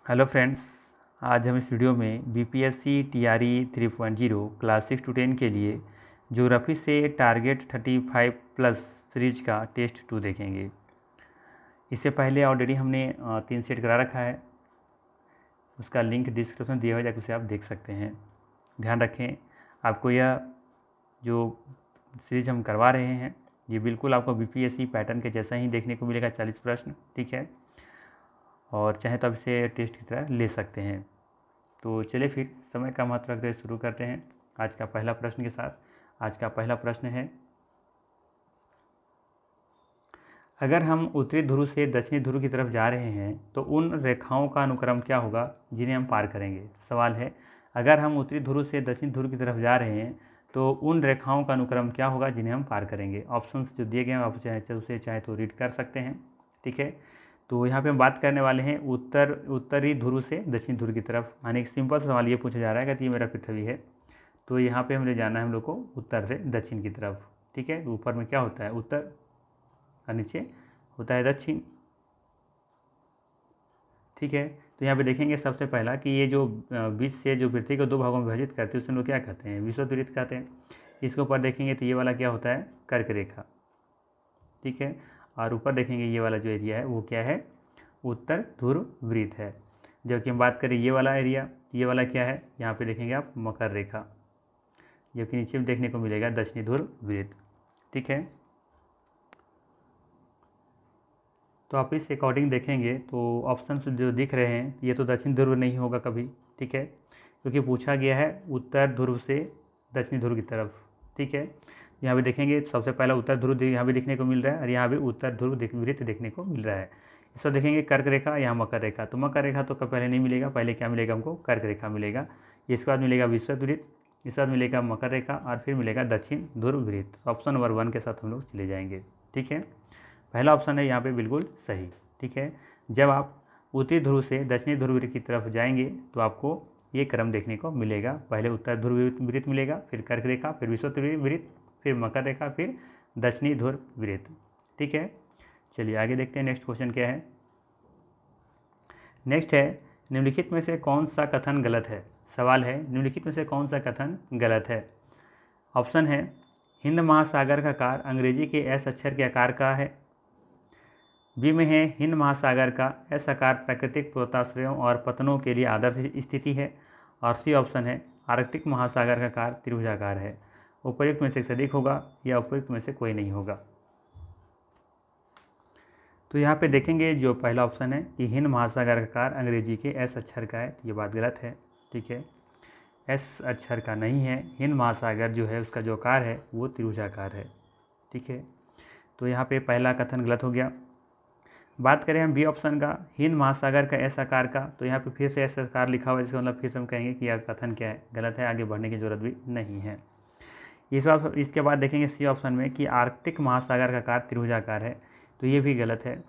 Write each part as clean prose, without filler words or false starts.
Hello friends, आज हम इस वीडियो में बीपीएससी टीआरई 3.0 क्लास 6 to 10 के लिए ज्योग्राफी से टारगेट 35 प्लस सीरीज का टेस्ट 2 देखेंगे। इससे पहले ऑलरेडी हमने 3 सेट करा रखा है, उसका लिंक डिस्क्रिप्शन दिया हुआ है, जाकर उसे आप देख सकते हैं। ध्यान रखें, आपको यह जो सीरीज हम करवा रहे हैं ये बिल्कुल आपको बीपीएससी पैटर्न के जैसा ही देखने को मिलेगा। 40 प्रश्न, ठीक है, और चाहे तो आप इसे टेस्ट की तरह ले सकते हैं। तो चलिए फिर समय का महत्व रखते हुए शुरू करते हैं आज का पहला प्रश्न के साथ। आज का पहला प्रश्न है, अगर हम उत्तरी ध्रुव से दक्षिणी ध्रुव की तरफ जा रहे हैं तो उन रेखाओं का अनुक्रम क्या होगा जिन्हें हम पार करेंगे। सवाल है, अगर हम उत्तरी ध्रुव से दक्षिणी ध्रुव की तरफ जा रहे हैं तो उन रेखाओं का अनुक्रम क्या होगा जिन्हें हम पार करेंगे। ऑप्शंस जो दिए गए हैं आप चाहे तो रीड कर सकते हैं, ठीक है। तो यहाँ पे हम बात करने वाले हैं उत्तरी ध्रुव से दक्षिणी ध्रुव की तरफ। यानी एक सिंपल सवाल ये पूछा जा रहा है कि ये मेरा पृथ्वी है, तो यहाँ पे हमें जाना है हम लोग को उत्तर से दक्षिण की तरफ, ठीक है। तो ऊपर में क्या होता है, उत्तर, और नीचे होता है दक्षिण, ठीक है। तो यहाँ पे देखेंगे सबसे पहला कि ये जो बीच से जो पृथ्वी को दो भागों में विभाजित करते हैं उसे हम लोग क्या कहते हैं, विषुववृत्त कहते हैं। इसके ऊपर देखेंगे तो ये वाला क्या होता है, कर्क रेखा, ठीक है। और ऊपर देखेंगे ये वाला जो एरिया है वो क्या है, उत्तर ध्रुव वृत्त है। जबकि हम बात करें ये वाला एरिया, ये वाला क्या है, यहाँ पे देखेंगे आप मकर रेखा, जबकि नीचे में देखने को मिलेगा दक्षिणी ध्रुव वृत्त, ठीक है। तो आप इस अकॉर्डिंग देखेंगे तो ऑप्शन जो दिख रहे हैं ये तो दक्षिण ध्रुव नहीं होगा कभी, ठीक है, क्योंकि पूछा गया है उत्तर ध्रुव से दक्षिणी ध्रुव की तरफ, ठीक है। यहाँ पे देखेंगे सबसे पहला उत्तर ध्रुव यहाँ भी देखने को मिल रहा है और यहाँ भी उत्तर ध्रुव वृत्त देखने को मिल रहा है। इस पर देखेंगे कर्क रेखा, यहाँ मकर रेखा, तो मकर रेखा तो पहले नहीं मिलेगा, पहले क्या मिलेगा हमको, कर्क रेखा मिलेगा। इसके बाद मिलेगा विषुववृत्त वृत्त, इसके बाद मिलेगा मकर रेखा और फिर मिलेगा दक्षिण ध्रुव वृत्त। ऑप्शन नंबर 1 के साथ हम लोग चले जाएंगे, ठीक है। पहला ऑप्शन है यहाँ पे बिल्कुल सही, ठीक है। जब आप उत्तरी ध्रुव से दक्षिणी ध्रुव की तरफ जाएंगे तो आपको ये क्रम देखने को मिलेगा। पहले उत्तर ध्रुव वृत्त मिलेगा, फिर कर्क रेखा, फिर विषुववृत्त वृत्त, फिर मकर रेखा, फिर दक्षिणी ध्रुव वृत्त, ठीक है। चलिए आगे देखते हैं नेक्स्ट क्वेश्चन क्या है। नेक्स्ट है, निम्नलिखित में से कौन सा कथन गलत है। सवाल है, निम्नलिखित में से कौन सा कथन गलत है। ऑप्शन है, हिंद महासागर का आकार अंग्रेजी के एस अक्षर के आकार का है। बी में है, हिंद महासागर का एस आकार प्राकृतिक पोताश्रयों और पतनों के लिए आदर्श स्थिति है। और सी ऑप्शन है, आर्कटिक महासागर का आकार त्रिभुजाकार है। उपयुक्त में से अधिक होगा या उपयुक्त में से कोई नहीं होगा। तो यहाँ पे देखेंगे जो पहला ऑप्शन है कि हिंद महासागर का आकार अंग्रेजी के एस अक्षर का है, तो ये बात गलत है, ठीक है। एस अक्षर का नहीं है, हिंद महासागर जो है उसका जो आकार है वो त्रिभुजाकार है, ठीक है। तो यहाँ पे पहला कथन गलत हो गया। बात करें हम बी ऑप्शन का, हिंद महासागर का एस आकार का, तो यहाँ पे फिर से एस आकार लिखा हुआ है, इसका मतलब फिर से हम कहेंगे कि यह कथन क्या है, गलत है, आगे बढ़ने की जरूरत भी नहीं है। इसके बाद देखेंगे सी ऑप्शन में कि आर्कटिक महासागर का आकार त्रिभुजाकार है, तो ये भी गलत है।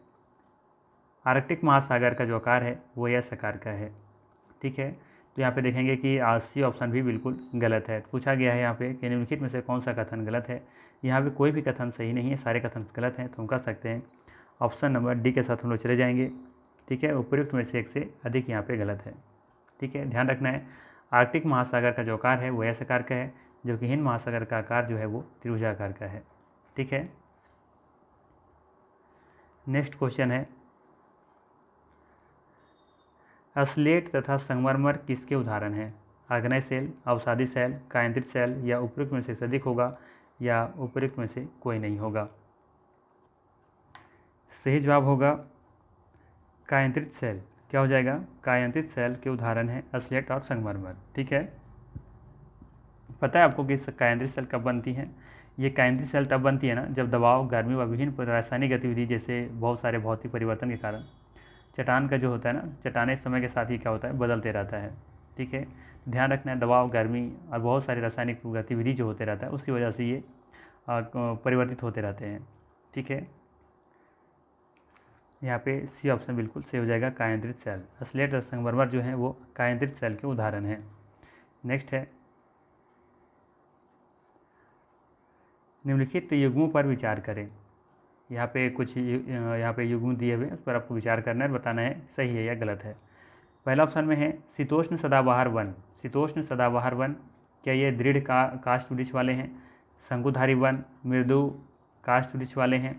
आर्कटिक महासागर का जो आकार है वो एस आकार का है, ठीक है। तो यहाँ पे देखेंगे कि सी ऑप्शन भी बिल्कुल गलत है। पूछा गया है यहाँ पे कि निम्नलिखित में से कौन सा कथन गलत है। यहाँ पे कोई भी कथन सही नहीं है, सारे कथन गलत हैं, तो हम कह सकते हैं ऑप्शन नंबर डी के साथ हम लोग चले जाएंगे, ठीक है। उपयुक्त में से एक से अधिक यहाँ पे गलत है, ठीक है। ध्यान रखना है, आर्कटिक महासागर का जो आकार है वो एस आकार का है, जबकि हिंद महासागर का आकार जो है वो त्रिभुजाकार का है, ठीक है। नेक्स्ट क्वेश्चन है, स्लेट तथा संगमरमर किसके उदाहरण हैं। आग्नेय सेल, अवसादी सेल, कायांतरित सेल या उपयुक्त में से अधिक होगा या उपयुक्त में से कोई नहीं होगा। सही जवाब होगा कायांतरित सेल। क्या हो जाएगा, कायांतरित सेल के उदाहरण है स्लेट और संगमरमर, ठीक है। पता है आपको कि कायांतरित सेल कब बनती हैं। ये कायांतरित सेल तब बनती है ना जब दबाव, गर्मी व विभिन्न रासायनिक गतिविधि जैसे बहुत सारे भौतिक परिवर्तन के कारण चट्टान का जो होता है ना, चट्टाने समय के साथ ही क्या होता है, बदलते रहता है, ठीक है। ध्यान रखना है, दबाव, गर्मी और बहुत सारी रासायनिक गतिविधि जो होते रहता है उसकी वजह से ये परिवर्तित होते रहते हैं, ठीक है। यहाँ पे सी ऑप्शन बिल्कुल सही हो जाएगा, कायांतरित सेल। स्लेट और संगमरमर जो है वो कायांतरित सेल के उदाहरण हैं। नेक्स्ट है, निम्नलिखित युग्मों पर विचार करें। यहाँ पे युग्म दिए हुए उस पर आपको विचार करना है, बताना है सही है या गलत है। पहला ऑप्शन में है शीतोष्ण सदाबहार वन। शीतोष्ण सदाबहार वन, क्या ये दृढ़ काष्ठ वृक्ष वाले हैं? शंकुधारी वन मृदु काष्ठ वृक्ष वाले हैं?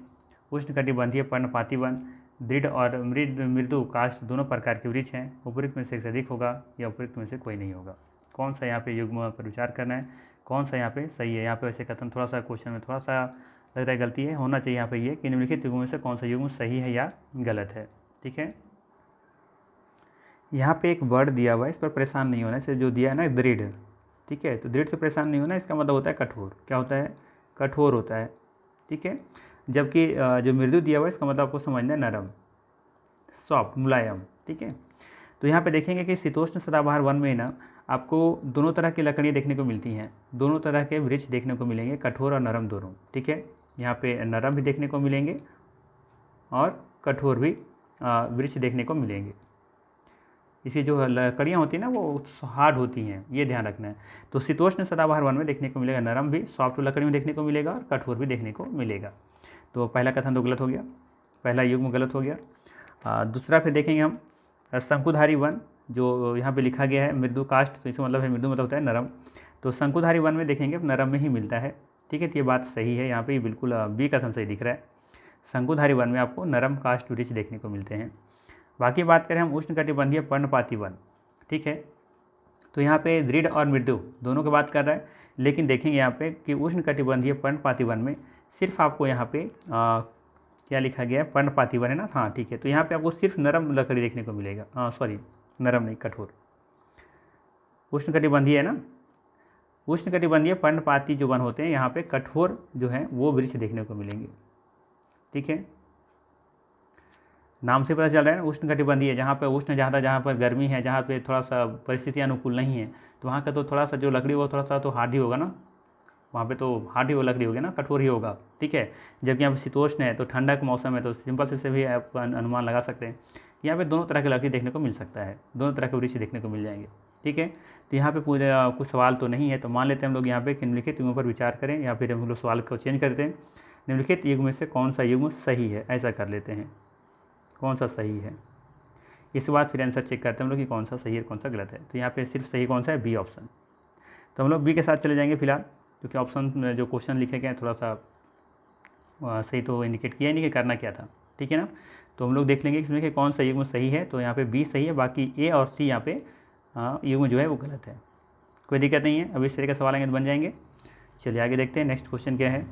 उष्णकटिबंधीय पर्णपाती वन दृढ़ और मृदु काष्ठ दोनों प्रकार के वृक्ष हैं। उपयुक्त में से अधिक होगा या उपयुक्त में से कोई नहीं होगा। कौन सा यहाँ पे युग्म पर विचार करना है, कौन सा यहाँ पे सही है। यहाँ पे वैसे कथन थोड़ा सा क्वेश्चन में थोड़ा सा लग रहा है गलती है, होना चाहिए यहाँ पे ये कि निम्नलिखित युग्मों में से कौन सा युग्म सही है या गलत है। ठीक है, यहाँ पे एक वर्ड दिया हुआ है, इस पर परेशान नहीं होना। इसे जो दिया है ना दृढ़, ठीक है, तो दृढ़ से परेशान नहीं होना, इसका मतलब होता है कठोर। क्या होता है? कठोर होता है। ठीक है, जबकि जो मृदु दिया हुआ है इसका मतलब आपको समझना है नरम, सॉफ्ट, मुलायम। ठीक है, तो यहाँ पे देखेंगे कि शीतोष्ण सदाबहार वन में ना आपको दोनों तरह की लकड़ियाँ देखने को मिलती हैं, दोनों तरह के वृक्ष देखने को मिलेंगे, कठोर और नरम दोनों। ठीक है, यहाँ पे नरम भी देखने को मिलेंगे और कठोर भी वृक्ष देखने को मिलेंगे। इसी जो लकड़ियाँ होती हैं ना वो हार्ड होती हैं, ये ध्यान रखना है। तो शीतोष्ण सदाबहार वन में देखने को मिलेगा नरम भी, सॉफ्ट लकड़ी में देखने को मिलेगा और कठोर भी देखने को मिलेगा। तो पहला कथन तो गलत हो गया, पहला युग्म गलत हो गया। दूसरा फिर देखेंगे हम शंकुधारी वन, जो यहाँ पे लिखा गया है मृदु काष्ठ, तो इसका मतलब है मृदु मतलब होता है नरम, तो शंकुधारी वन में देखेंगे नरम में ही मिलता है। ठीक है, तो ये बात सही है, यहाँ पे बिल्कुल बी कथन सही दिख रहा है। शंकुधारी वन में आपको नरम काष्ठ वृक्ष देखने को मिलते हैं। बाकी बात करें हम उष्णकटिबंधीय पर्णपाती वन, ठीक है, तो यहाँ पे दृढ़ और मृदु दोनों की बात कर रहा है, लेकिन देखेंगे यहाँ पे कि उष्णकटिबंधीय पर्णपाती वन में सिर्फ आपको यहाँ पे क्या लिखा गया है, पर्णपाती वन है ना, हाँ ठीक है, तो यहाँ पे आपको सिर्फ नरम लकड़ी देखने को मिलेगा, सॉरी नरम नहीं कठोर, उष्णकटिबंधीय है ना, उष्णकटिबंधीय पर्णपाती जो वन होते हैं यहाँ पे कठोर जो है वो वृक्ष देखने को मिलेंगे। ठीक है, नाम से पता चल रहा है ना उष्णकटिबंधीय, जहाँ पर उष्ण ज़्यादा, जहाँ पर गर्मी है, जहाँ पे थोड़ा सा परिस्थिति अनुकूल नहीं है, तो वहाँ का तो थोड़ा सा जो लकड़ी वो थोड़ा सा तो हार्ड ही होगा ना, वहाँ पे तो हार्ड ही वो लकड़ी होगी ना, कठोर ही होगा। ठीक है, जबकि यहाँ पे शीतोष्ण है तो ठंडा का मौसम है, तो सिंपल से भी आप अनुमान लगा सकते हैं। यहाँ पे दोनों तरह की लकड़ी देखने को मिल सकता है, दोनों तरह के वृक्ष देखने को मिल जाएंगे। ठीक है, तो यहाँ पे पूरे कुछ सवाल तो नहीं है, तो मान लेते हैं हम लोग यहाँ पे निम्नलिखित युग्मों पर विचार करें, या फिर हम लोग सवाल को चेंज करते हैं, निम्नलिखित युग्म में से कौन सा युग्म सही है, ऐसा कर लेते हैं, कौन सा सही है। इसके बाद फिर आंसर चेक करते हैं हम लोग कि कौन सा सही है कौन सा गलत है। तो यहाँ पे सिर्फ सही कौन सा है, बी ऑप्शन। तो हम लोग बी के साथ चले जाएंगे फिलहाल, क्योंकि ऑप्शन जो क्वेश्चन लिखे गए हैं थोड़ा सा सही तो इंडिकेट किया ही नहीं कि करना क्या था। ठीक है ना, तो हम लोग देख लेंगे इसमें कि कौन सा युग्म सही है, तो यहाँ पे बी सही है, बाकी ए और सी यहाँ पे युग्म जो है वो गलत है। कोई दिक्कत नहीं है, अभी इस तरह का सवाल आएंगे तो बन जाएंगे। चलिए आगे देखते हैं, नेक्स्ट क्वेश्चन क्या है।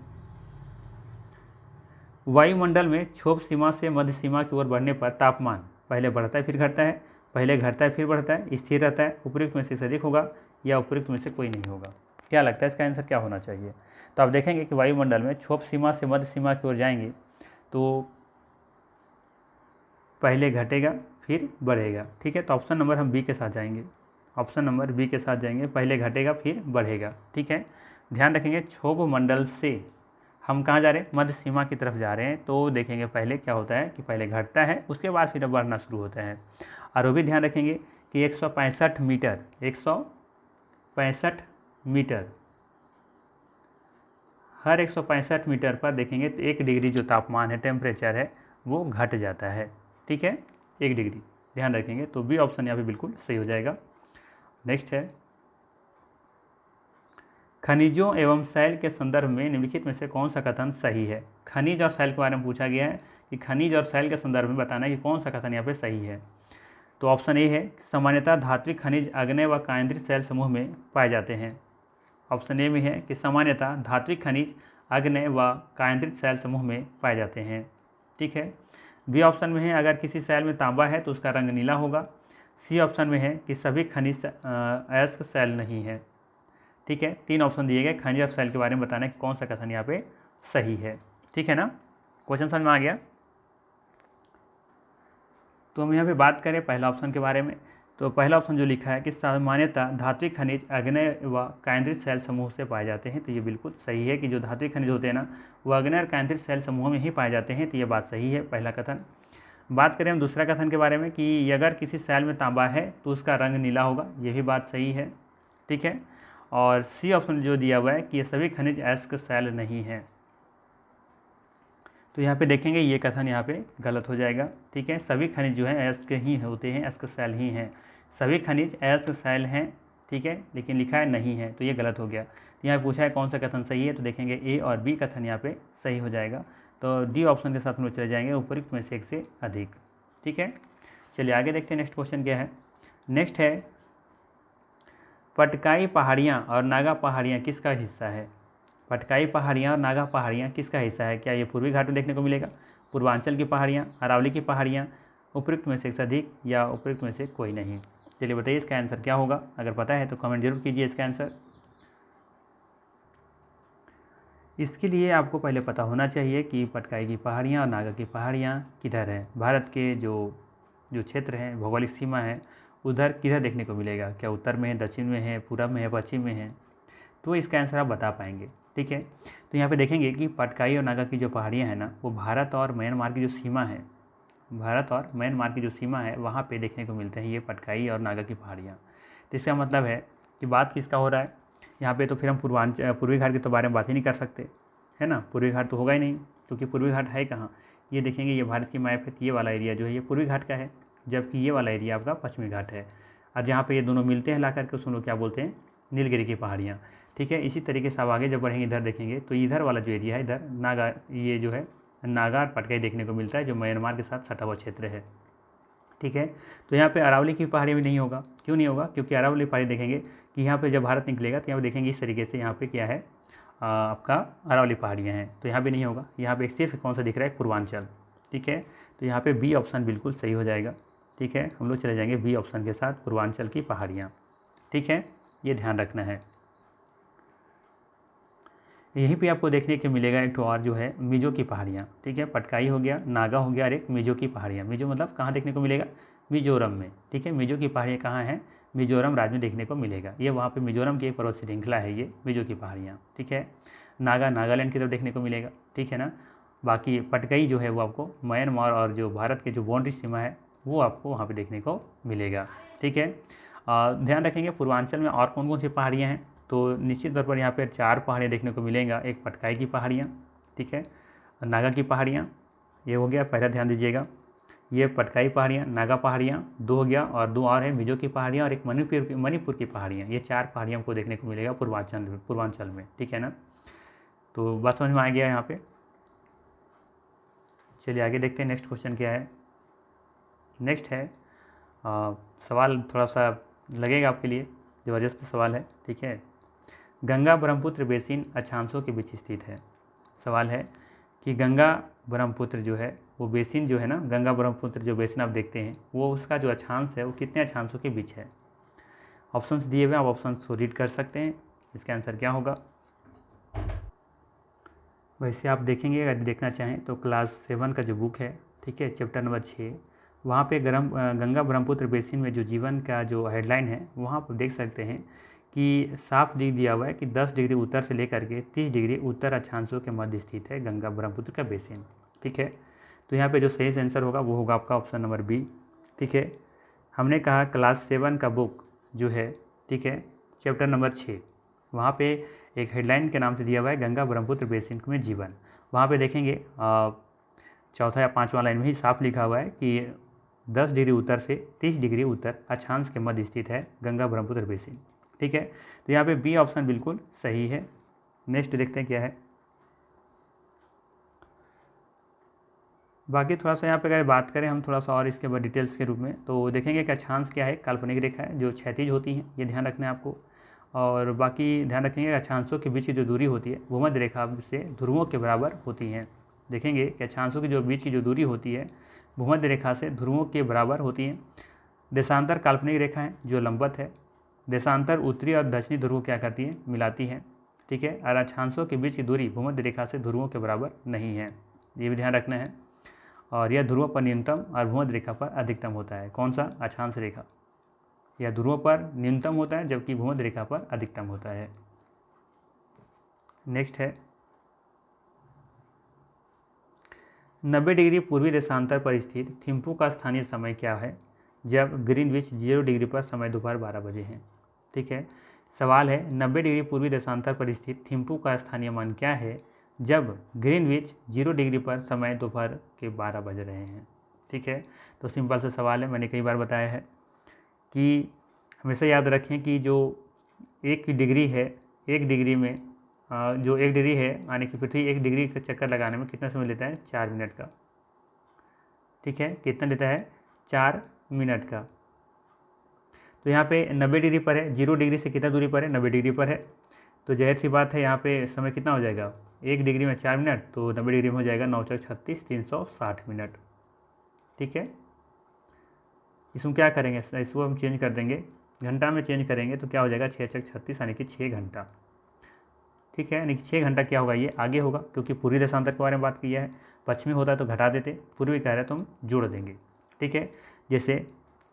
वायुमंडल में क्षोभ सीमा से मध्य सीमा की ओर बढ़ने पर तापमान पहले बढ़ता है फिर घटता है, पहले घटता है फिर बढ़ता है, स्थिर रहता है, उपयुक्त में से अधिक होगा या उपयुक्त में से कोई नहीं होगा। क्या लगता है इसका आंसर क्या होना चाहिए? तो आप देखेंगे कि वायुमंडल में क्षोभ सीमा से मध्य सीमा की ओर जाएंगे तो पहले घटेगा फिर बढ़ेगा। ठीक है, तो ऑप्शन नंबर हम बी के साथ जाएंगे, ऑप्शन नंबर बी के साथ जाएंगे, पहले घटेगा फिर बढ़ेगा। ठीक है, ध्यान रखेंगे क्षोभ मंडल से हम कहाँ जा रहे हैं, मध्य सीमा की तरफ जा रहे हैं, तो देखेंगे पहले क्या होता है कि पहले घटता है उसके बाद फिर बढ़ना शुरू होता है। और वो भी ध्यान रखेंगे कि 165 मीटर 165 मीटर हर 165 मीटर पर देखेंगे तो 1 डिग्री जो तापमान है, टेम्परेचर है, वो घट जाता है। ठीक है, 1 डिग्री ध्यान रखेंगे, तो बी ऑप्शन यहाँ पे बिल्कुल सही हो जाएगा। नेक्स्ट है, खनिजों एवं शैल के संदर्भ में निम्नलिखित में से कौन सा कथन सही है। खनिज और शैल के बारे में पूछा गया है कि खनिज और शैल के संदर्भ में बताना है कि कौन सा कथन यहाँ पे सही है। तो ऑप्शन ए है, सामान्यतः धात्विक खनिज आग्नेय व कायंद्रित शैल समूह में पाए जाते हैं। ऑप्शन ए में है कि सामान्यतः धात्विक खनिज आग्नेय व कायंद्रित शैल समूह में पाए जाते हैं। ठीक है, बी ऑप्शन में है, अगर किसी शैल में तांबा है तो उसका रंग नीला होगा। सी ऑप्शन में है कि सभी खनिज अयस्क शैल नहीं है। ठीक है, 3 ऑप्शन दिए गए, खनिज और शैल के बारे में बताना है कि कौन सा कथन यहाँ पे सही है। ठीक है ना, क्वेश्चन समझ में आ गया। तो हम यहाँ पे बात करें पहला ऑप्शन के बारे में, तो पहला ऑप्शन जो लिखा है कि सामान्यतः धात्विक खनिज आग्नेय व कायंद्रित शैल समूह से पाए जाते हैं, तो ये बिल्कुल सही है कि जो धात्विक खनिज होते हैं ना वो आग्नेय और कायंद्रित शैल समूह में ही पाए जाते हैं, तो ये बात सही है, पहला कथन। बात करें हम दूसरा कथन के बारे में कि अगर किसी शैल में तांबा है तो उसका रंग नीला होगा, ये भी बात सही है। ठीक है, और सी ऑप्शन जो दिया हुआ है कि ये सभी खनिज अयस्क शैल नहीं है, तो यहाँ पे देखेंगे ये कथन यहाँ पे गलत हो जाएगा। ठीक है, सभी खनिज जो है अयस्क ही होते हैं, अयस्क शैल ही हैं। सभी खनिज ऐसे शैल हैं, ठीक है, लेकिन लिखा है नहीं है, तो ये गलत हो गया। यहाँ पे पूछा है कौन सा कथन सही है, तो देखेंगे ए और बी कथन यहाँ पे सही हो जाएगा। तो डी ऑप्शन के साथ हम लोग चले जाएंगे, उपयुक्त में से एक से अधिक। ठीक है, चलिए आगे देखते हैं नेक्स्ट क्वेश्चन क्या है। नेक्स्ट है, पटकाई पहाड़ियाँ और नागा पहाड़ियाँ किसका हिस्सा है? पटकाई पहाड़ियाँ और नागा पहाड़ियाँ किसका हिस्सा है? क्या ये पूर्वी घाट में देखने को मिलेगा, पूर्वांचल की पहाड़ियाँ, अरावली की पहाड़ियाँ, उपयुक्त में से एक से अधिक या उपयुक्त में से कोई नहीं? चलिए बताइए इसका आंसर क्या होगा। अगर पता है तो कमेंट जरूर कीजिए इसका आंसर। इसके लिए आपको पहले पता होना चाहिए कि पटकाई की पहाड़ियाँ और नागा की पहाड़ियाँ किधर है। भारत के जो क्षेत्र हैं, भौगोलिक सीमा है, उधर किधर देखने को मिलेगा? क्या उत्तर में है, दक्षिण में है, पूरब में है, पश्चिम में है? तो इसका आंसर आप बता पाएंगे। ठीक है, तो यहाँ पे देखेंगे कि पटकाई और नागा की जो पहाड़ियाँ हैं ना, वो भारत और म्यांमार की जो सीमा है, भारत और म्यांमार की जो सीमा है वहाँ पे देखने को मिलते हैं ये पटकाई और नागा की पहाड़ियाँ। तो इसका मतलब है कि बात किसका हो रहा है यहाँ पे? तो फिर हम पूर्वी घाट के तो बारे में बात ही नहीं कर सकते, है ना। पूर्वी घाट तो होगा ही नहीं, क्योंकि पूर्वी घाट है कहाँ? ये देखेंगे, ये भारत की मैप है, ये वाला एरिया जो है ये पूर्वी घाट का है, जबकि ये वाला एरिया आपका पश्चिमी घाट है। और जहाँ पे ये दोनों मिलते हैं ला करके उसको लोग क्या बोलते हैं? नीलगिरी की पहाड़ियाँ। ठीक है, इसी तरीके से आप आगे जब बढ़ेंगे इधर देखेंगे तो इधर वाला जो एरिया है, इधर नागा, ये जो है नागा और पटकाई देखने को मिलता है, जो म्यांमार के साथ सटा हुआ क्षेत्र है। ठीक है, तो यहाँ पे अरावली की पहाड़ी में नहीं होगा। क्यों नहीं होगा? क्योंकि अरावली पहाड़ी देखेंगे कि यहाँ पे जब भारत निकलेगा तो यहाँ पे देखेंगे इस तरीके से यहाँ पे क्या है, आपका अरावली पहाड़ियाँ हैं, तो यहाँ पे नहीं होगा। यहाँ पे सिर्फ कौन सा दिख रहा है? पूर्वांचल। ठीक है, तो यहाँ पे बी ऑप्शन बिल्कुल सही हो जाएगा। ठीक है, हम लोग चले जाएंगे बी ऑप्शन के साथ, पूर्वांचल की पहाड़ियाँ। ठीक है, ये ध्यान रखना है। यहीं पे आपको देखने को मिलेगा एक तो और जो है मिजो की पहाड़ियाँ। ठीक है, पटकाई हो गया, नागा हो गया और एक मिजो की पहाड़ियाँ। मिजो मतलब कहाँ देखने को मिलेगा? मिजोरम में। ठीक है, मिजो की पहाड़ियाँ कहाँ हैं? मिजोरम राज्य में देखने को मिलेगा। ये वहाँ पे मिजोरम की एक पर्वत श्रृंखला है ये मिजो की पहाड़ियाँ। ठीक है, नागा नागालैंड की तरफ देखने को मिलेगा। ठीक है ना। बाकी पटकाई जो है वो आपको म्यांमार और जो भारत के जो बाउंड्री सीमा है वो आपको वहाँ पर देखने को मिलेगा। ठीक है, ध्यान रखेंगे पूर्वांचल में और कौन कौन सी पहाड़ियाँ हैं, तो निश्चित तौर पर यहाँ पर 4 पहाड़ियाँ देखने को मिलेंगा। एक पटकाई की पहाड़ियाँ, ठीक है, नागा की पहाड़ियाँ, ये हो गया, पहला ध्यान दीजिएगा। ये पटकाई पहाड़ियाँ, नागा पहाड़ियाँ 2 हो गया, और 2 और है मिजो की पहाड़ियाँ और एक मणिपुर की पहाड़ियाँ। ये 4 पहाड़ियाँ हमको देखने को मिलेगा पूर्वांचल में। ठीक है ना, तो बात समझ में आ गया यहाँ पे। चलिए आगे देखते हैं नेक्स्ट क्वेश्चन क्या है। नेक्स्ट है सवाल थोड़ा सा लगेगा आपके लिए, ज़बरदस्त सवाल है। ठीक है, गंगा ब्रह्मपुत्र बेसिन अक्षांशों के बीच स्थित है। सवाल है कि गंगा ब्रह्मपुत्र जो है वो बेसिन जो है ना, गंगा ब्रह्मपुत्र जो बेसिन आप देखते हैं वो उसका जो अक्षांश है वो कितने अक्षांशों के बीच है? ऑप्शंस दिए हुए, आप ऑप्शंस को रीड कर सकते हैं। इसका आंसर क्या होगा? वैसे आप देखेंगे, अगर देखना चाहें तो क्लास 7 का जो बुक है, ठीक है, चैप्टर नंबर 6, वहाँ पे गंगा ब्रह्मपुत्र बेसिन में जो जीवन का जो हेडलाइन है वहाँ पर देख सकते हैं कि साफ लिख दिया हुआ है कि 10 डिग्री उत्तर से लेकर के 30 डिग्री उत्तर अक्षांशों के मध्य स्थित है गंगा ब्रह्मपुत्र का बेसिन। ठीक है, तो यहाँ पे जो सही आंसर होगा वो होगा आपका ऑप्शन नंबर बी। ठीक है, हमने कहा क्लास 7 का बुक जो है, ठीक है, चैप्टर नंबर 6, वहाँ पे एक हेडलाइन के नाम से दिया हुआ है गंगा ब्रह्मपुत्र बेसिन में जीवन। वहाँ पे देखेंगे चौथा या 5वां लाइन में ही साफ लिखा हुआ है कि 10 डिग्री उत्तर से 30 डिग्री उत्तर अक्षांश के मध्य स्थित है गंगा ब्रह्मपुत्र बेसिन। ठीक है, तो यहाँ पे बी ऑप्शन बिल्कुल सही है। नेक्स्ट देखते हैं क्या है। बाकी थोड़ा सा यहाँ पे अगर बात करें हम थोड़ा सा और इसके बाद डिटेल्स के रूप में, तो देखेंगे कि अक्षांश क्या है? काल्पनिक रेखा है जो क्षैतिज होती हैं, ये ध्यान रखना है आपको। और बाकी ध्यान रखेंगे अक्षांशों के बीच की जो दूरी होती है भूमध्य रेखा से ध्रुवों के बराबर होती हैं। देखेंगे कि अक्षांशों की जो बीच की जो दूरी होती है भूमध्य रेखा से ध्रुवों के बराबर होती हैं। देशांतर काल्पनिक रेखा है जो लंबवत है। देशांतर उत्तरी और दक्षिणी ध्रुव क्या करती है? मिलाती है। ठीक है, और अक्षांशों के बीच की दूरी भूमध्य रेखा से ध्रुवों के बराबर नहीं है, ये भी ध्यान रखना है। और यह ध्रुव पर न्यूनतम और भूमध्य रेखा पर अधिकतम होता है। कौन सा? अक्षांश रेखा। यह ध्रुव पर न्यूनतम होता है जबकि भूमध्य रेखा पर अधिकतम होता है। नेक्स्ट है 90 डिग्री पूर्वी देशांतर पर स्थित थिम्पू का स्थानीय समय क्या है जब ग्रीनविच 0 डिग्री पर समय दोपहर 12 बजे है? ठीक है, सवाल है 90 डिग्री पूर्वी देशांतर पर स्थित थिम्पू का स्थानीय मान क्या है जब ग्रीनविच 0 डिग्री पर समय दोपहर के 12 बज रहे हैं? ठीक है, तो सिंपल सा सवाल है, मैंने कई बार बताया है। कि हमेशा याद रखें कि जो 1 डिग्री है, 1 डिग्री में जो 1 डिग्री है यानी कि पृथ्वी 1 डिग्री का चक्कर लगाने में कितना समय लेता है? 4 मिनट का। ठीक है, कितना लेता है? 4 मिनट का। तो यहाँ पे 90 डिग्री पर है, 0 डिग्री से कितना दूरी पर है? 90 डिग्री पर है। तो जाहिर सी बात है यहाँ पे समय कितना हो जाएगा? 1 डिग्री में 4 मिनट, तो 90 डिग्री में हो जाएगा 9 चौक 36, 360 मिनट। ठीक है, इसमें क्या करेंगे? इसको हम चेंज कर देंगे, घंटा में चेंज करेंगे तो क्या हो जाएगा? 6 चौक 36 यानी कि 6 घंटा। ठीक है, यानी कि 6 घंटा क्या होगा? ये आगे होगा, क्योंकि पूर्वी देशांतर के बारे में बात किया है। पश्चिमी होता है तो घटा देते, पूर्वी कह रहे हैं तो हम जोड़ देंगे। ठीक है, जैसे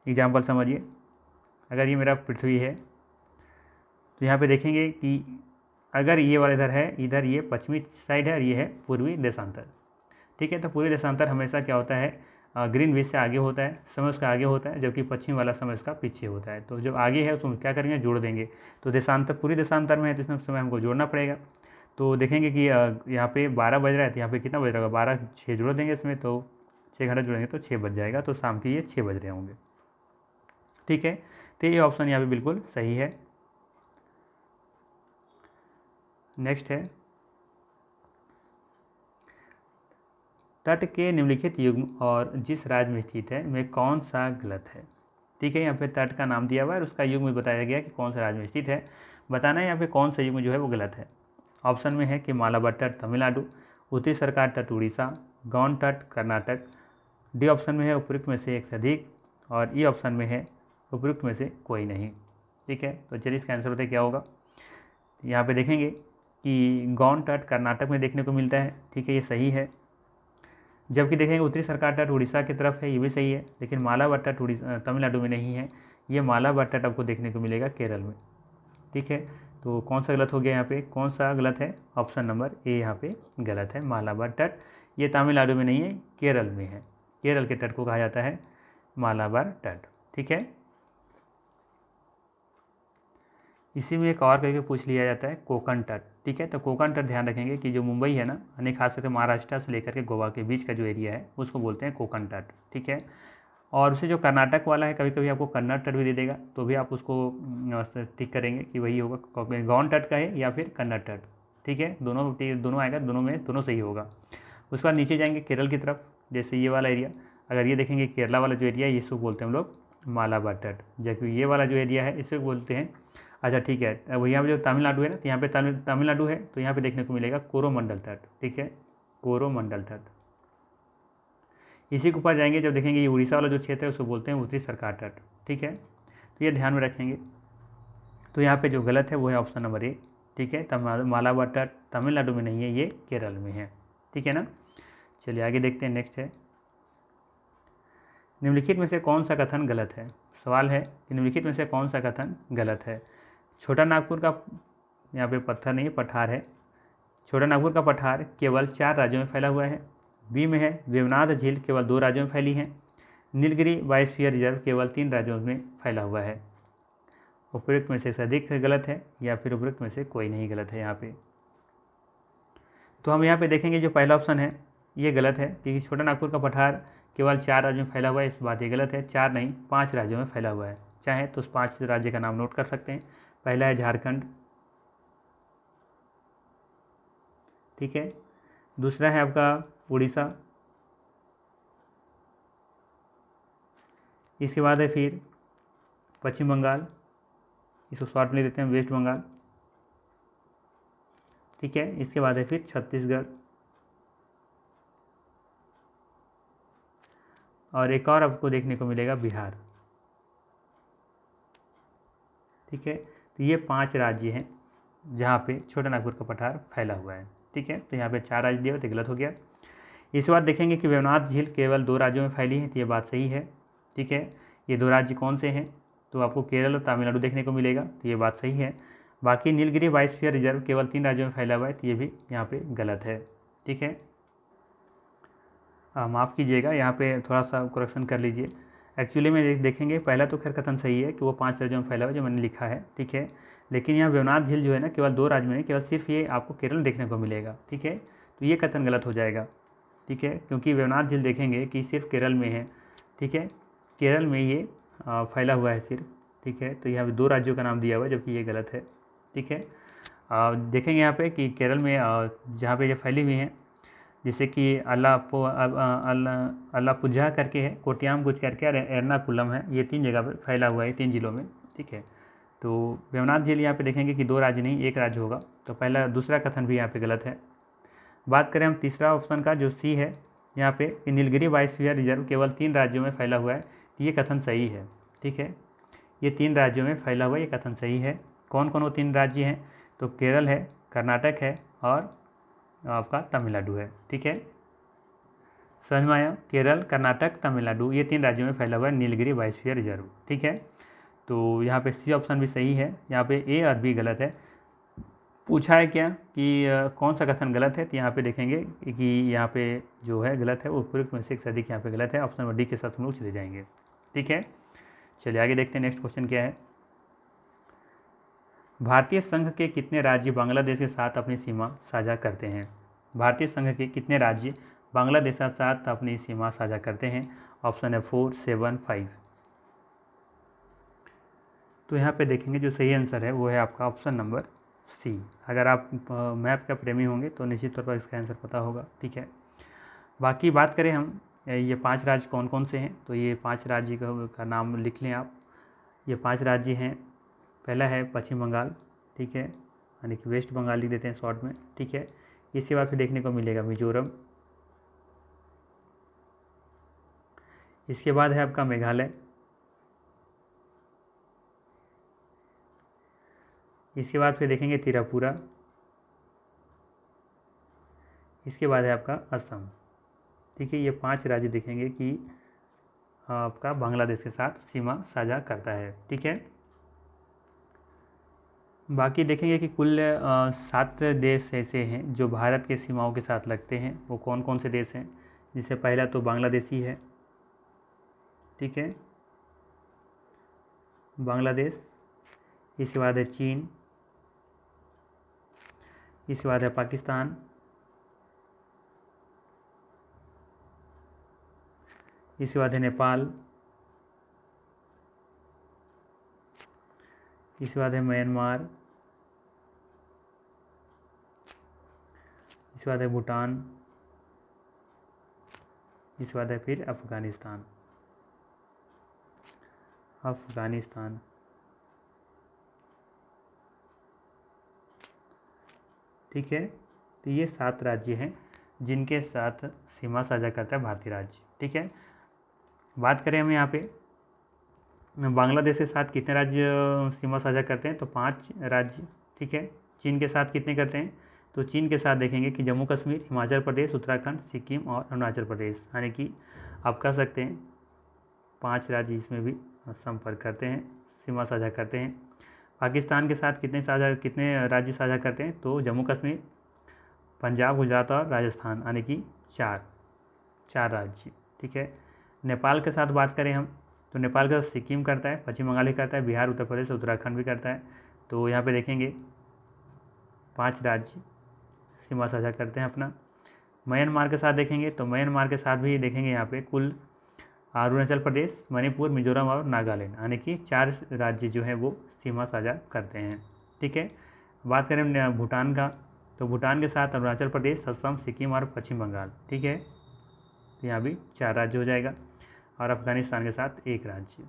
एग्जाम्पल समझिए, अगर ये मेरा पृथ्वी है तो यहाँ पे देखेंगे कि अगर ये वाला इधर है, इधर ये पश्चिमी साइड है और ये है पूर्वी देशांतर। ठीक है, तो पूर्वी देशांतर हमेशा क्या होता है? ग्रीन विच से आगे होता है, समय उसका आगे होता है, जबकि पश्चिम वाला समय उसका पीछे होता है। तो जब आगे है उसमें क्या करेंगे? जोड़ देंगे। तो देशांतर पूरी देशांतर में है तो इसमें समय हमको जोड़ना पड़ेगा। तो देखेंगे कि यहाँ पे 12 बज रहा है तो यहाँ पे कितना बज रहा होगा? 12 6 जोड़ देंगे इसमें, तो 6 घंटा जोड़ेंगे तो 6 बज जाएगा, तो शाम के ये 6 बज रहे होंगे। ठीक है, तो ये ऑप्शन यहाँ पे बिल्कुल सही है। नेक्स्ट है, तट के निम्नलिखित युग्म और जिस राज्य में स्थित है में कौन सा गलत है? ठीक है, यहाँ पे तट का नाम दिया हुआ है और उसका युग्म बताया गया कि कौन सा राज्य में स्थित है। बताना है यहाँ पे कौन सा युग्म जो है वो गलत है। ऑप्शन में है कि मालाबार तट तमिलनाडु, उत्तरी सरकार तट उड़ीसा, गौन तट कर्नाटक। डी ऑप्शन में है उपयुक्त में से एक से अधिक, और ई ऑप्शन में है उपयुक्त में से कोई नहीं। ठीक है, तो चलिए इसका आंसर बताइए क्या होगा। यहाँ पे देखेंगे कि गौन तट कर्नाटक में देखने को मिलता है। ठीक है, ये सही है। जबकि देखेंगे उत्तरी सरकार तट उड़ीसा की तरफ है, ये भी सही है। लेकिन मालाबार तट तमिलनाडु में नहीं है, ये मालाबार तट आपको देखने को मिलेगा केरल में। ठीक है, तो कौन सा गलत हो गया यहाँ पे? कौन सा गलत है? ऑप्शन नंबर ए यहाँ पे गलत है। मालाबार तट ये तमिलनाडु में नहीं है, केरल में है। केरल के तट को कहा जाता है मालाबार तट। ठीक है, इसी में एक और करके पूछ लिया जाता है कोकण तट। ठीक है, तो कोकण तट ध्यान रखेंगे कि जो मुंबई है ना, यानी खास करके महाराष्ट्र से लेकर के गोवा के बीच का जो एरिया है उसको बोलते हैं कोकण तट। ठीक है, और उसे जो कर्नाटक वाला है कभी कभी आपको कन्नड़ तट भी दे देगा, तो भी आप उसको टिक करेंगे कि वही होगा, गौन तट का है या फिर कन्नड़ तट। ठीक है, दोनों आएगा, दोनों में दोनों सही होगा। उसके बाद नीचे जाएंगे केरल की तरफ, जैसे ये वाला एरिया, अगर ये देखेंगे केरला वाला जो एरिया है इसको बोलते हैं हम लोग मालाबार तट, जबकि ये वाला जो एरिया है इसको बोलते हैं, अच्छा ठीक है, अब यहाँ पे जो तमिलनाडु है ना, तो यहाँ पे तमिलनाडु है तो यहाँ पे देखने को मिलेगा कोरोमंडल तट। ठीक है, कोरोमंडल तट। इसी के ऊपर जाएंगे जब देखेंगे ये उड़ीसा वाला जो क्षेत्र है उसको बोलते हैं उत्तरी सरकार तट। ठीक है, तो ये ध्यान में रखेंगे। तो यहाँ पे जो गलत है वो है ऑप्शन नंबर ए। ठीक है, मालाबार तट तमिलनाडु में नहीं है, ये केरल में है। ठीक है ना, चलिए आगे देखते हैं। नेक्स्ट है, निम्नलिखित में से कौन सा कथन गलत है? सवाल है कि निम्नलिखित में से कौन सा कथन गलत है? छोटा नागपुर का, यहाँ पे पत्थर नहीं पठार है, छोटा नागपुर का पठार केवल 4 राज्यों में फैला हुआ है। बी में है वेवनाथ झील केवल 2 राज्यों में फैली है। नीलगिरी बायोस्फीयर रिजर्व केवल 3 राज्यों में फैला हुआ है। उपयुक्त में से अधिक गलत है या फिर उपयुक्त में से कोई नहीं गलत है यहाँ पे? तो हम यहाँ पे देखेंगे जो पहला ऑप्शन है ये गलत है, क्योंकि छोटा नागपुर का पठार केवल 4 राज्यों में फैला हुआ है, इस बात ये गलत है। 4 नहीं 5 राज्यों में फैला हुआ है। चाहे तो उस 5 राज्य का नाम नोट कर सकते हैं। पहला है झारखंड, ठीक है, दूसरा है आपका उड़ीसा, इसके बाद है फिर पश्चिम बंगाल, इसको शॉर्ट में देते हैं वेस्ट बंगाल, ठीक है, इसके बाद है फिर छत्तीसगढ़, और एक और आपको देखने को मिलेगा बिहार। ठीक है, तो ये 5 राज्य हैं जहाँ पे छोटा नागपुर का पठार फैला हुआ है। ठीक है, तो यहाँ पे 4 राज्य दिए हुए तो गलत हो गया। इस बात देखेंगे कि वेवनाथ झील केवल 2 राज्यों में फैली है, तो ये बात सही है। ठीक है, ये 2 राज्य कौन से हैं? तो आपको केरल और तमिलनाडु देखने को मिलेगा, तो ये बात सही है। बाकी नीलगिरी बायोस्फीयर रिजर्व केवल 3 राज्यों में फैला हुआ है, तो ये भी यहाँ पे गलत है। ठीक है, माफ़ कीजिएगा, यहाँ पे थोड़ा सा करेक्शन कर लीजिए। एक्चुअली में देखेंगे पहला तो खैर कथन सही है कि वो 5 राज्यों में फैला हुआ है जो मैंने लिखा है। ठीक है, लेकिन यहाँ वेवनाथ झील जो है ना केवल 2 राज्य में नहीं, केवल सिर्फ ये आपको केरल देखने को मिलेगा। ठीक है, तो ये कथन गलत हो जाएगा। ठीक है, क्योंकि वेवनाथ झील देखेंगे कि सिर्फ केरल में है। ठीक है, केरल में ये फैला हुआ है सिर्फ, ठीक है। तो यहाँ पे 2 राज्यों का नाम दिया हुआ है, जबकि ये गलत है, ठीक है। देखेंगे यहाँ पे कि केरल में जहाँ पे ये फैली हुई हैं, जैसे कि अलापुझा करके है, कोट्याम कुछ करके, और एर्नाकुलम है, ये 3 जगह पर फैला हुआ है, 3 जिलों में, ठीक है। तो वेवनाथ झील यहाँ पे देखेंगे कि 2 राज्य नहीं 1 राज्य होगा, तो पहला दूसरा कथन भी यहाँ पे गलत है। बात करें हम तीसरा ऑप्शन का, जो सी है यहाँ पे, कि नीलगिरी बायोस्फीयर रिजर्व केवल 3 राज्यों में फैला हुआ है, तो ये कथन सही है, ठीक है। ये 3 राज्यों में फैला हुआ, ये कथन सही है। कौन कौन वो 3 राज्य हैं? तो केरल है, कर्नाटक है, और आपका तमिलनाडु है, ठीक है। समझ में आया? केरल, कर्नाटक, तमिलनाडु, ये 3 राज्यों में फैला हुआ है नीलगिरी बायोस्फीयर रिजर्व, ठीक है। तो यहाँ पे सी ऑप्शन भी सही है, यहाँ पे ए और बी गलत है। पूछा है क्या कि कौन सा कथन गलत है, तो यहाँ पे देखेंगे कि यहाँ पे जो है गलत है वो उपयुक्त में से एक से अधिक यहाँ पे गलत है। ऑप्शन नंबर डी के साथ हम लोग चले जाएंगे, ठीक है। चलिए आगे देखते हैं, नेक्स्ट क्वेश्चन क्या है। भारतीय संघ के कितने राज्य बांग्लादेश के साथ अपनी सीमा साझा करते हैं? भारतीय संघ के कितने राज्य बांग्लादेश के साथ अपनी सीमा साझा करते हैं? ऑप्शन है 4, 7, 5। तो यहाँ पे देखेंगे जो सही आंसर है वो है आपका ऑप्शन नंबर सी। अगर आप मैप का प्रेमी होंगे तो निश्चित तौर पर इसका आंसर पता होगा, ठीक है। बाकी बात करें हम, ये 5 राज्य कौन कौन से हैं, तो ये 5 राज्य का नाम लिख लें आप। ये 5 राज्य हैं, पहला है पश्चिम बंगाल, ठीक है, यानी कि वेस्ट बंगाल लिख देते हैं शॉर्ट में, ठीक है। इसके बाद फिर देखने को मिलेगा मिजोरम, इसके बाद है आपका मेघालय, इसके बाद फिर देखेंगे त्रिपुरा, इसके बाद है आपका असम, ठीक है। ये 5 राज्य देखेंगे कि आपका बांग्लादेश के साथ सीमा साझा करता है, ठीक है। बाकी देखेंगे कि कुल 7 देश ऐसे हैं जो भारत के सीमाओं के साथ लगते हैं। वो कौन कौन से देश हैं? जिससे पहला तो बांग्लादेशी है, ठीक है, बांग्लादेश, इसके बाद है चीन, इसके बाद है पाकिस्तान, इसके बाद है नेपाल, इसके बाद है म्यांमार, इसके बाद है भूटान, इसके बाद है फिर अफगानिस्तान। ठीक है। तो ये 7 राज्य हैं जिनके साथ सीमा साझा करता है भारतीय राज्य, ठीक है। बात करें हम यहाँ पे बांग्लादेश के साथ कितने राज्य सीमा साझा करते हैं, तो 5 राज्य, ठीक है। चीन के साथ कितने करते हैं, तो चीन के साथ देखेंगे कि जम्मू कश्मीर, हिमाचल प्रदेश, उत्तराखंड, सिक्किम और अरुणाचल प्रदेश, यानी कि आप कह सकते हैं 5 राज्य इसमें भी संपर्क करते हैं, सीमा साझा करते हैं। पाकिस्तान के साथ कितने राज्य साझा करते हैं, तो जम्मू कश्मीर, पंजाब, गुजरात और राजस्थान, यानी कि 4 राज्य, ठीक है। नेपाल के साथ बात करें हम, तो नेपाल के साथ सिक्किम करता है, पश्चिम बंगाल भी करता है, बिहार, उत्तर प्रदेश, उत्तराखंड भी करता है। तो यहाँ पे देखेंगे 5 राज्य सीमा साझा करते हैं अपना। म्यांमार के साथ देखेंगे, तो म्यांमार के साथ भी देखेंगे यहाँ पे कुल अरुणाचल प्रदेश, मणिपुर, मिजोरम और नागालैंड, यानी कि 4 राज्य जो है वो सीमा साझा करते हैं, ठीक है। बात करें भूटान का, तो भूटान के साथ अरुणाचल प्रदेश, असम, सिक्किम और पश्चिम बंगाल, ठीक है। तो यहाँ भी 4 राज्य हो जाएगा, और अफगानिस्तान के साथ 1 राज्य,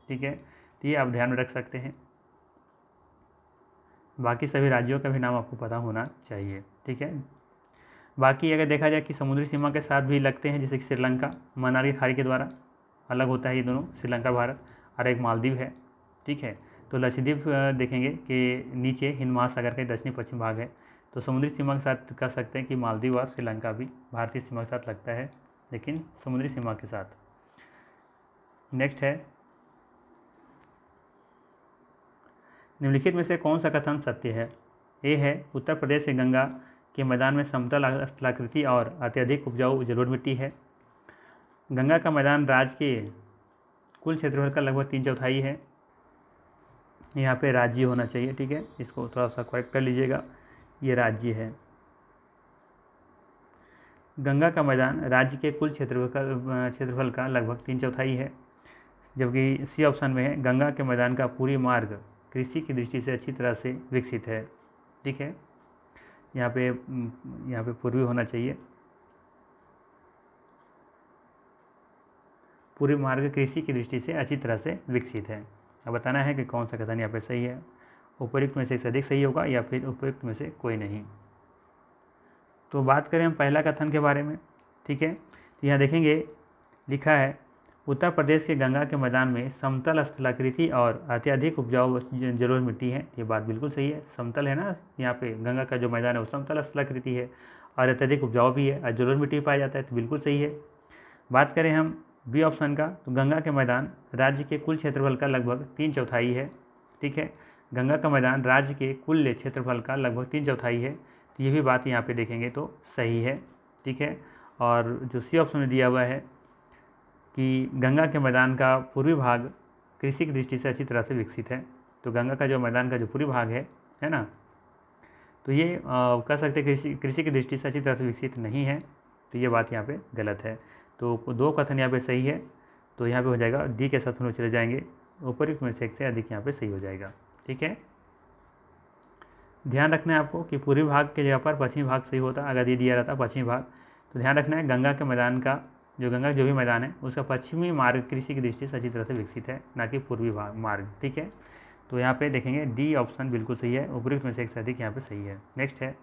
ठीक है। तो ये आप ध्यान में रख सकते हैं। बाकी सभी राज्यों का भी नाम आपको पता होना चाहिए, ठीक है। बाकी अगर देखा जाए कि समुद्री सीमा के साथ भी लगते हैं, जैसे कि श्रीलंका, मन्नार की खाड़ी के द्वारा अलग होता है ये दोनों, श्रीलंका भारत, और एक मालदीव है, ठीक है। तो लक्षद्वीप देखेंगे कि नीचे हिंद महासागर का दक्षिणी पश्चिम भाग है, तो समुद्री सीमा के साथ कह सकते हैं कि मालदीव और श्रीलंका भी भारतीय सीमा के साथ लगता है, लेकिन समुद्री सीमा के साथ। नेक्स्ट है, निम्नलिखित में से कौन सा कथन सत्य है? ए है उत्तर प्रदेश के गंगा के मैदान में समतल स्थलाकृति और अत्यधिक उपजाऊ जलोढ़ मिट्टी है। गंगा का मैदान राज्य के कुल क्षेत्रफल का लगभग 3/4 है। यहाँ पे राज्य होना चाहिए, ठीक है, इसको थोड़ा सा करेक्ट कर लीजिएगा, ये राज्य है। गंगा का मैदान राज्य के कुल क्षेत्रफल का लगभग 3/4 है। जबकि सी ऑप्शन में है गंगा के मैदान का पूरी मार्ग कृषि की दृष्टि से अच्छी तरह से विकसित है। ठीक है, यहाँ पे पूर्वी होना चाहिए, पूरी मार्ग कृषि की दृष्टि से अच्छी तरह से विकसित है। अब बताना है कि कौन सा कथन यहाँ पे सही है, उपयुक्त में से एक से अधिक सही होगा या फिर उपयुक्त में से कोई नहीं। तो बात करें हम पहला कथन के बारे में। ठीक है, तो यहाँ देखेंगे लिखा है उत्तर प्रदेश के गंगा के मैदान में समतल स्थलाकृति और अत्यधिक उपजाऊ जलोढ़ मिट्टी है। ये बात बिल्कुल सही है, समतल है ना, यहाँ पे गंगा का जो मैदान है वो समतल स्थलाकृति है और अत्यधिक उपजाऊ भी है और जलोढ़ मिट्टी पाया जाता है, तो बिल्कुल सही है। बात करें हम बी ऑप्शन का, तो गंगा के मैदान राज्य के कुल क्षेत्रफल का लगभग 3/4 है। ठीक है, गंगा का मैदान राज्य के कुल क्षेत्रफल का लगभग 3/4 है, तो ये भी बात यहाँ पे देखेंगे तो सही है। ठीक है, और जो सी ऑप्शन में दिया हुआ है कि गंगा के मैदान का पूर्वी भाग कृषि की दृष्टि से अच्छी तरह से विकसित है, तो गंगा का जो मैदान का जो पूर्वी भाग है ना, तो ये कह सकते हैं कृषि की दृष्टि से अच्छी तरह से विकसित नहीं है, तो ये बात यहाँ पे गलत है। तो दो कथन यहाँ पे सही है, तो यहाँ पे हो जाएगा डी के साथ हम लोग चले जाएंगे, उपयुक्त में से एक से अधिक यहाँ पे सही हो जाएगा। ठीक है, ध्यान रखना है आपको कि पूर्वी भाग के जगह पर पश्चिमी भाग सही होता, अगर ये दिया रहता पश्चिमी भाग, तो ध्यान रखना है गंगा के मैदान का गंगा जो भी मैदान है उसका पश्चिमी मार्ग कृषि की दृष्टि से अच्छी तरह से विकसित है, ना कि पूर्वी भाग मार्ग। ठीक है, तो यहाँ पे देखेंगे डी ऑप्शन बिल्कुल सही है, उपयुक्त में से एक से अधिक यहाँ पे सही है। नेक्स्ट है,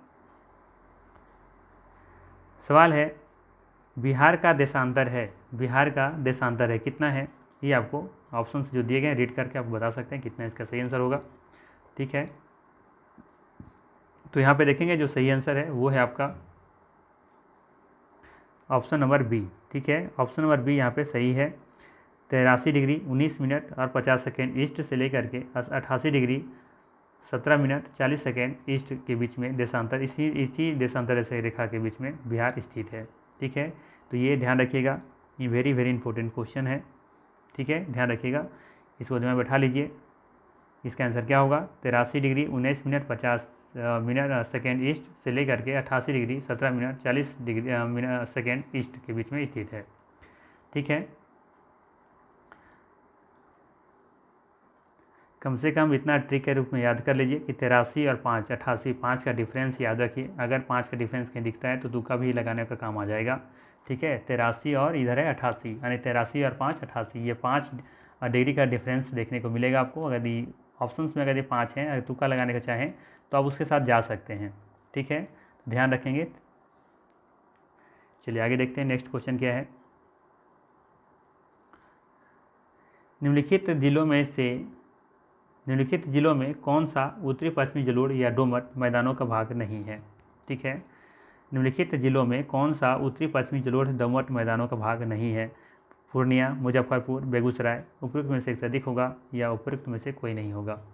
सवाल है बिहार का देशांतर है, बिहार का देशांतर है कितना है, ये आपको ऑप्शन जो दिए गए रीड करके आप बता सकते हैं कितना इसका सही आंसर होगा। ठीक है, तो यहाँ पे देखेंगे जो सही आंसर है वो है आपका ऑप्शन नंबर बी। ठीक है, ऑप्शन नंबर बी यहाँ पे सही है। 83 डिग्री 19 मिनट और 50 सेकेंड ईस्ट से लेकर के 88 डिग्री 17 मिनट 40 सेकेंड ईस्ट के बीच में देशांतर, इसी देशांतर से रेखा के बीच में बिहार स्थित है। ठीक है, तो ये ध्यान रखिएगा, ये वेरी वेरी इंपॉर्टेंट क्वेश्चन है। ठीक है, ध्यान रखिएगा, इसको दिमाग में बैठा लीजिए। इसका आंसर क्या होगा, 83 degree 19 minute 50 minute second east से लेकर के 88 degree 17 minute 40 degree minute second east के बीच में स्थित है। ठीक है, कम से कम इतना ट्रिक के रूप में याद कर लीजिए कि 83 और 5 88, 5 का डिफरेंस याद रखिए, अगर 5 का डिफरेंस कहीं दिखता है तो तुक्का भी लगाने का काम आ जाएगा। ठीक है, 83 और इधर है 88, यानी 83 और 5 88, ये 5 डिग्री का डिफरेंस देखने को मिलेगा आपको। अगर ऑप्शंस में अगर ये 5 हैं, अगर तुक्का लगाने का चाहें तो आप उसके साथ जा सकते हैं। ठीक है, ध्यान रखेंगे। चलिए आगे देखते हैं, नेक्स्ट क्वेश्चन क्या है। निम्नलिखित जिलों में कौन सा उत्तरी पश्चिमी जलोढ़ या दोमट मैदानों का भाग नहीं है। ठीक है, निम्नलिखित जिलों में कौन सा उत्तरी पश्चिमी जलोढ़ दोमट मैदानों का भाग नहीं है, पूर्णिया, मुजफ्फरपुर, बेगूसराय, उपयुक्त में से एक से अधिक होगा या उपयुक्त में से कोई नहीं होगा।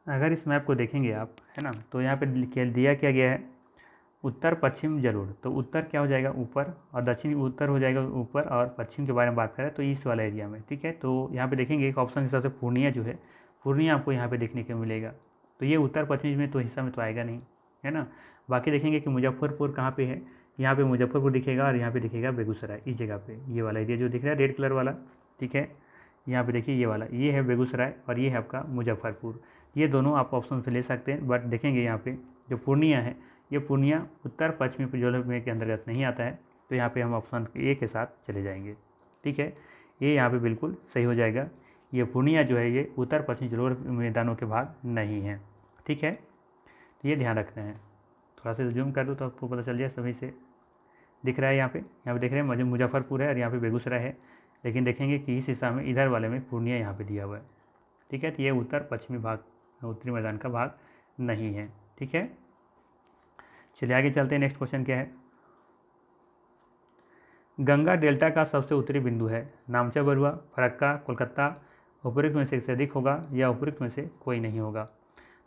अगर इस मैप को देखेंगे आप, है ना, तो यहाँ पे दिया क्या गया है, उत्तर पश्चिम जलोढ़, तो उत्तर क्या हो जाएगा ऊपर और दक्षिण उत्तर हो जाएगा ऊपर, और पश्चिम के बारे में बात करें तो ईस्ट वाला एरिया में। ठीक है, तो यहाँ पे देखेंगे एक ऑप्शन के हिसाब से पूर्णिया जो है, पूर्णिया आपको यहाँ पे देखने को मिलेगा, तो ये उत्तर पश्चिम में तो हिस्सा में तो आएगा नहीं, है ना। बाकी देखेंगे कि मुजफ्फरपुर कहाँ पे है, यहाँ पे मुजफ्फरपुर दिखेगा और यहाँ पे दिखेगा बेगूसराय, इस जगह पे ये वाला एरिया जो दिख रहा है रेड कलर वाला। ठीक है, यहाँ पे देखिए ये वाला, ये है बेगूसराय और ये है आपका मुजफ्फरपुर, ये दोनों आप ऑप्शन से ले सकते हैं। बट देखेंगे यहाँ पे जो पूर्णिया है, ये पूर्णिया उत्तर पश्चिमी जलोढ़ में के अंतर्गत नहीं आता है, तो यहाँ पे हम ऑप्शन ए के साथ चले जाएंगे। ठीक है, ये यहाँ पे बिल्कुल सही हो जाएगा, ये पूर्णिया जो है ये उत्तर पश्चिमी जलोढ़ मैदानों के भाग नहीं है। ठीक है, तो ये ध्यान रखना है। थोड़ा सा जूम कर दो तो आपको पता चल जाए, सभी से दिख रहा है। यहाँ पे देख रहे हैं मुजफ्फरपुर है और यहाँ पे बेगूसराय है, लेकिन देखेंगे कि इस हिस्सा में इधर वाले में पूर्णिया यहाँ पे दिया हुआ है। ठीक है, तो ये उत्तर पश्चिमी भाग उत्तरी मैदान का भाग नहीं है। ठीक है, चलिए आगे चलते हैं, नेक्स्ट क्वेश्चन क्या है। गंगा डेल्टा का सबसे उत्तरी बिंदु है, नामचा बरुआ, फरक्का, कोलकाता, उपयुक्त में से एक से अधिक होगा या उपयुक्त में से कोई नहीं होगा।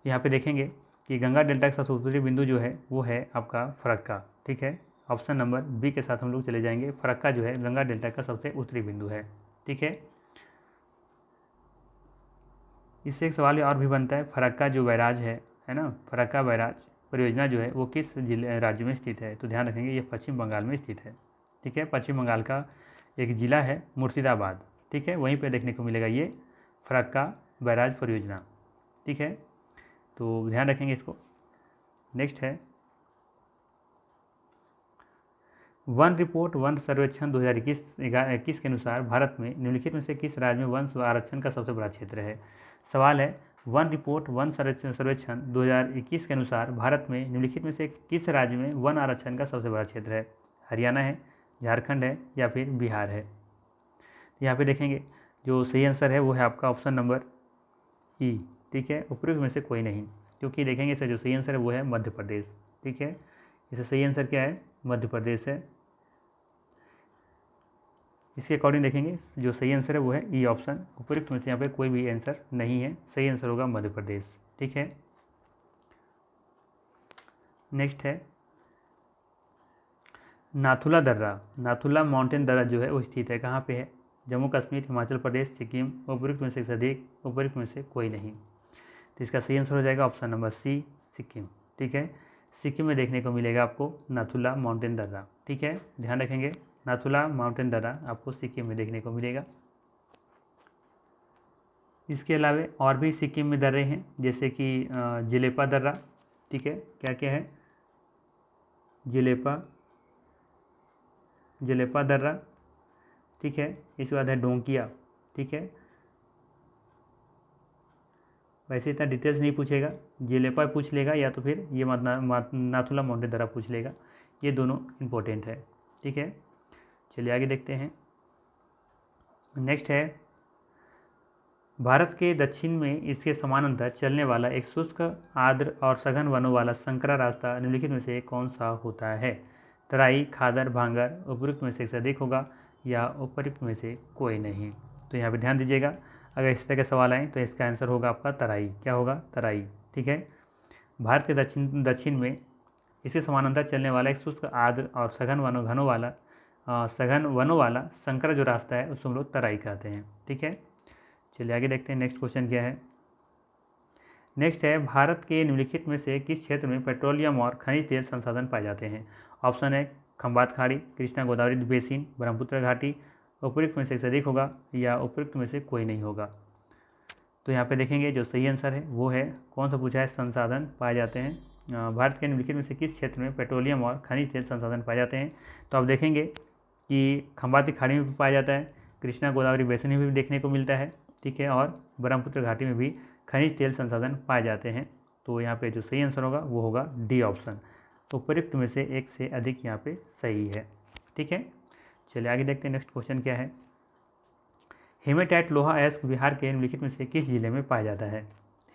यहाँ पे देखेंगे कि गंगा डेल्टा का सबसे उत्तरी बिंदु जो है वो है आपका फरक्का। ठीक है, ऑप्शन नंबर बी के साथ हम लोग चले जाएंगे, फरक्का जो है गंगा डेल्टा का सबसे उत्तरी बिंदु है। ठीक है, इससे एक सवाल और भी बनता है, फरक्का जो बैराज है ना, फरक्का बैराज परियोजना जो है वो किस जिले राज्य में स्थित है, तो ध्यान रखेंगे ये पश्चिम बंगाल में स्थित है। ठीक है, पश्चिम बंगाल का एक ज़िला है मुर्शिदाबाद, ठीक है, वहीं पे देखने को मिलेगा ये फरक्का बैराज परियोजना, ठीक है, तो ध्यान रखेंगे इसको। नेक्स्ट है वन रिपोर्ट वन सर्वेक्षण 2021 के अनुसार भारत में निम्नलिखित में से किस राज्य में वन आरक्षण का सबसे बड़ा क्षेत्र है। सवाल है वन रिपोर्ट वन सर्वेक्षण 2021 के अनुसार भारत में निम्नलिखित में से किस राज्य में वन आरक्षण का सबसे बड़ा क्षेत्र है। हरियाणा है, झारखंड है या फिर बिहार है। यहाँ पे देखेंगे जो सही आंसर है वो है आपका ऑप्शन नंबर ई, ठीक है, उपयुक्त में से कोई नहीं, क्योंकि देखेंगे इसका जो सही आंसर है वो है मध्य प्रदेश, ठीक है, इससे सही आंसर क्या है, मध्य प्रदेश है। इसके अकॉर्डिंग देखेंगे जो सही आंसर है वो है ई ऑप्शन, उपयुक्त में से यहाँ पे कोई भी आंसर नहीं है, सही आंसर होगा मध्य प्रदेश, ठीक है। नेक्स्ट है नाथुला दर्रा, नाथुला माउंटेन दर्रा जो है वो स्थित है कहाँ पे है, जम्मू कश्मीर, हिमाचल प्रदेश, सिक्किम, उपयुक्त में से अधिक, उपयुक्त में से कोई नहीं, तो इसका सही आंसर हो जाएगा ऑप्शन नंबर सी, सिक्किम, ठीक है, सिक्किम में देखने को मिलेगा आपको नाथुला माउंटेन दर्रा, ठीक है, ध्यान रखेंगे नाथुला माउंटेन दर्रा आपको सिक्किम में देखने को मिलेगा। इसके अलावा और भी सिक्किम में दर्रे हैं जैसे कि जिलेपा दर्रा, ठीक है, क्या क्या है, जिलेपा दर्रा, ठीक है, इसके बाद है डोंकिया, ठीक है, वैसे इतना डिटेल्स नहीं पूछेगा, जिलेपा पूछ लेगा या तो फिर ये नाथुला माउंटेन दर्रा पूछ लेगा, ये दोनों इम्पोर्टेंट है, ठीक है। चलिए आगे देखते हैं। नेक्स्ट है भारत के दक्षिण में इसके समानांतर चलने वाला एक शुष्क, आर्द्र और सघन वनों वाला संकरा रास्ता निम्नलिखित में से कौन सा होता है। तराई, खादर, भांगर, उपयुक्त में से अधिक होगा या उपयुक्त में से कोई नहीं। तो यहाँ पे ध्यान दीजिएगा, अगर इस तरह के सवाल आएँ तो इसका आंसर होगा आपका तराई, क्या होगा, तराई, ठीक है। भारत के दक्षिण में इसके समानांतर चलने वाला एक शुष्क, आर्द्र और सघन वनों वाला संकरा जो रास्ता है उसको हम लोग तराई कहते हैं, ठीक है। चलिए आगे देखते हैं नेक्स्ट क्वेश्चन क्या है। नेक्स्ट है भारत के निम्नलिखित में से किस क्षेत्र में पेट्रोलियम और खनिज तेल संसाधन पाए जाते हैं। ऑप्शन है खंबात खाड़ी, कृष्णा गोदावरी बेसिन, ब्रह्मपुत्र घाटी, उपयुक्त में से अधिक होगा या उपयुक्त में से कोई नहीं होगा। तो यहाँ पे देखेंगे जो सही आंसर है वो है, कौन सा पूछा है, संसाधन पाए जाते हैं। भारत के निम्नलिखित में से किस क्षेत्र में पेट्रोलियम और खनिज तेल संसाधन पाए जाते हैं। तो आप देखेंगे कि खंबात की खाड़ी में भी पाया जाता है, कृष्णा गोदावरी बेसिन में भी देखने को मिलता है, ठीक है, और ब्रह्मपुत्र घाटी में भी खनिज तेल संसाधन पाए जाते हैं। तो यहाँ पे जो सही आंसर होगा वो होगा डी ऑप्शन, उपयुक्त में से एक से अधिक यहाँ पे सही है, ठीक है। चलिए आगे देखते हैं नेक्स्ट क्वेश्चन क्या है। हेमेटाइट लोहा अयस्क बिहार के निम्नलिखित में से किस जिले में पाया जाता है।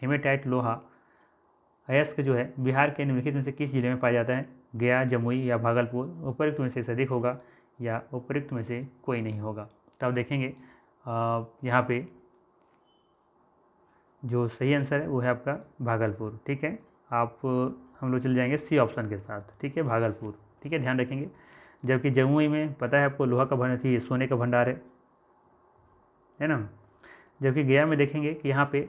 हेमेटाइट लोहा अयस्क जो है बिहार के निम्नलिखित में से किस जिले में पाया जाता है। गया, जमुई या भागलपुर, उपयुक्त में से अधिक होगा या उपयुक्त में से कोई नहीं होगा। तो आप देखेंगे यहाँ पे जो सही आंसर है वो है आपका भागलपुर, ठीक है। आप हम लोग चले जाएंगे सी ऑप्शन के साथ, ठीक है, भागलपुर, ठीक है, ध्यान रखेंगे। जबकि जमुई में पता है आपको लोहा का भंडार थी, सोने का भंडार है ना। जबकि गया में देखेंगे कि यहाँ पे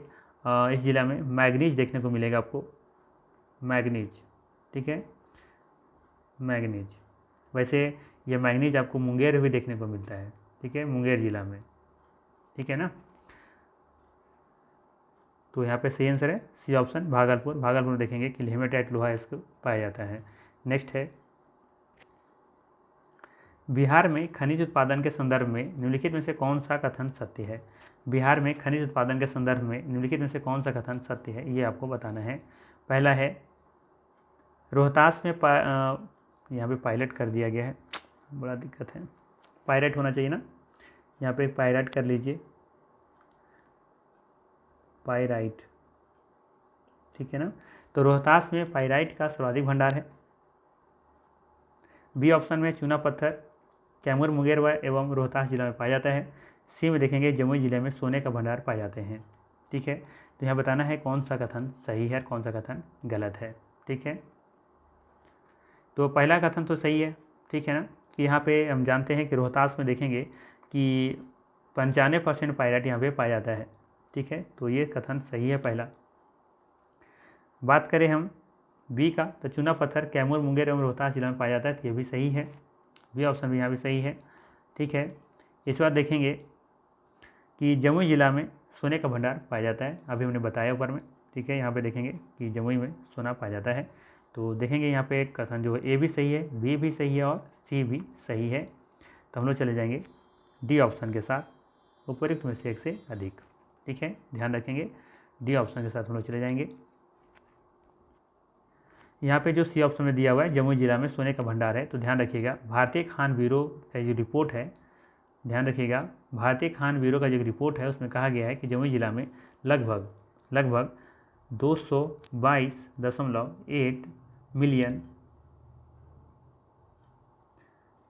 इस जिला में मैग्नीज देखने को मिलेगा आपको, मैग्नीज, ठीक है, मैग्नीज। वैसे ये मैग्नीज आपको मुंगेर में भी देखने को मिलता है, ठीक है, मुंगेर जिला में, ठीक है ना। तो यहाँ पे सही आंसर है सी ऑप्शन, भागलपुर। भागलपुर में देखेंगे कि हेमेटाइट लोहा इसको पाया जाता है। नेक्स्ट है बिहार में खनिज उत्पादन के संदर्भ में निम्नलिखित में से कौन सा कथन सत्य है। बिहार में खनिज उत्पादन के संदर्भ में निम्नलिखित में से कौन सा कथन सत्य है, ये आपको बताना है। पहला है रोहतास में यहाँ पे पायलट कर दिया गया है, बड़ा दिक्कत है, पायलट होना चाहिए ना, यहाँ पे पायलट कर लीजिए, पायराइट, ठीक है ना। तो रोहतास में पायराइट का सर्वाधिक भंडार है। बी ऑप्शन में चूना पत्थर कैमूर, मुंगेर एवं रोहतास जिला में पाया जाता है। सी में देखेंगे जमुई जिले में सोने का भंडार पाए जाते हैं, ठीक है। तो यहाँ बताना है कौन सा कथन सही है और कौन सा कथन गलत है, ठीक है। तो पहला कथन तो सही है, ठीक है ना, कि यहाँ पे हम जानते हैं कि रोहतास में देखेंगे कि 95% पायराइट यहाँ पे पाया जाता है, ठीक है, तो ये कथन सही है पहला। बात करें हम बी का, तो चूना पत्थर कैमूर, मुंगेर एवं रोहतास जिला में पाया जाता है, तो ये भी सही है, बी ऑप्शन भी यहाँ भी सही है, ठीक है। इसके बाद देखेंगे कि जमुई ज़िला में सोने का भंडार पाया जाता है, अभी हमने बताया ऊपर में, ठीक है। यहाँ पे देखेंगे कि जमुई में सोना पाया जाता है। तो देखेंगे यहाँ पे कथन जो है ए भी सही है, बी भी सही है और सी भी सही है। तो हम लोग चले जाएंगे डी ऑप्शन के साथ, उपयुक्त में से एक से अधिक, ठीक है। ध्यान रखेंगे डी ऑप्शन के साथ हम लोग चले जाएंगे। यहाँ पे जो सी ऑप्शन में दिया हुआ है जमुई जिला में सोने का भंडार है, तो ध्यान रखिएगा भारतीय खान ब्यूरो का जो रिपोर्ट है, ध्यान रखिएगा भारतीय खान ब्यूरो का जो रिपोर्ट है उसमें कहा गया है कि जमुई जिला में लगभग 222.8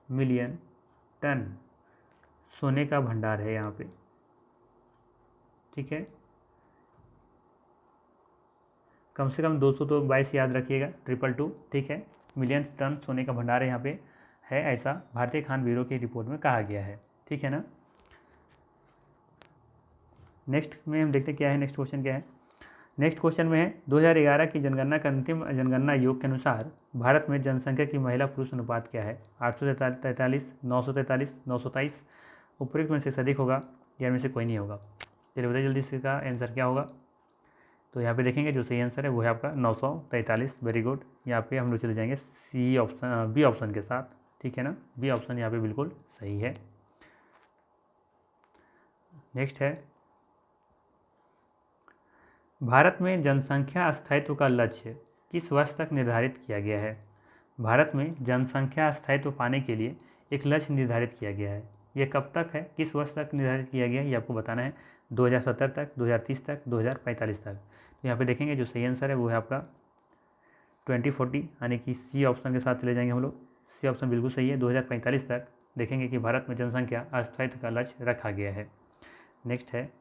मिलियन टन सोने का भंडार है यहाँ पे, ठीक है। कम से कम 200 तो 22 याद रखिएगा, 222, ठीक है। मिलियन टन सोने का भंडार यहाँ पे है, ऐसा भारतीय खान ब्यूरो की रिपोर्ट में कहा गया है, ठीक है ना। नेक्स्ट में हम देखते क्या है, नेक्स्ट क्वेश्चन क्या है। नेक्स्ट क्वेश्चन में है 2011 की जनगणना का अंतिम जनगणना योग के अनुसार भारत में जनसंख्या की महिला पुरुष अनुपात क्या है? 843, 943, 923, उपयुक्त में से अधिक होगा या इनमें से कोई नहीं होगा? चलिए बताइए जल्दी इसका आंसर क्या होगा। तो यहाँ पे देखेंगे जो सही आंसर है वो है आपका 943, वेरी गुड। यहाँ पे हम लोग चले जाएंगे सी ऑप्शन, बी ऑप्शन के साथ, ठीक है ना। बी ऑप्शन यहाँ पे बिल्कुल सही है। नेक्स्ट है भारत में जनसंख्या स्थायित्व का लक्ष्य किस वर्ष तक निर्धारित किया गया है? भारत में जनसंख्या स्थायित्व पाने के लिए एक लक्ष्य निर्धारित किया गया है, यह कब तक है, किस वर्ष तक निर्धारित किया गया है, ये आपको बताना है। 2070 तक, 2030 तक, 2045 तक। तो यहाँ पे देखेंगे जो सही आंसर है वो है आपका 2040, यानी कि सी ऑप्शन के साथ चले जाएंगे हम लोग। सी ऑप्शन बिल्कुल सही है, 2045 तक देखेंगे कि भारत में जनसंख्या स्थायित्व का लक्ष्य रखा गया है। नेक्स्ट है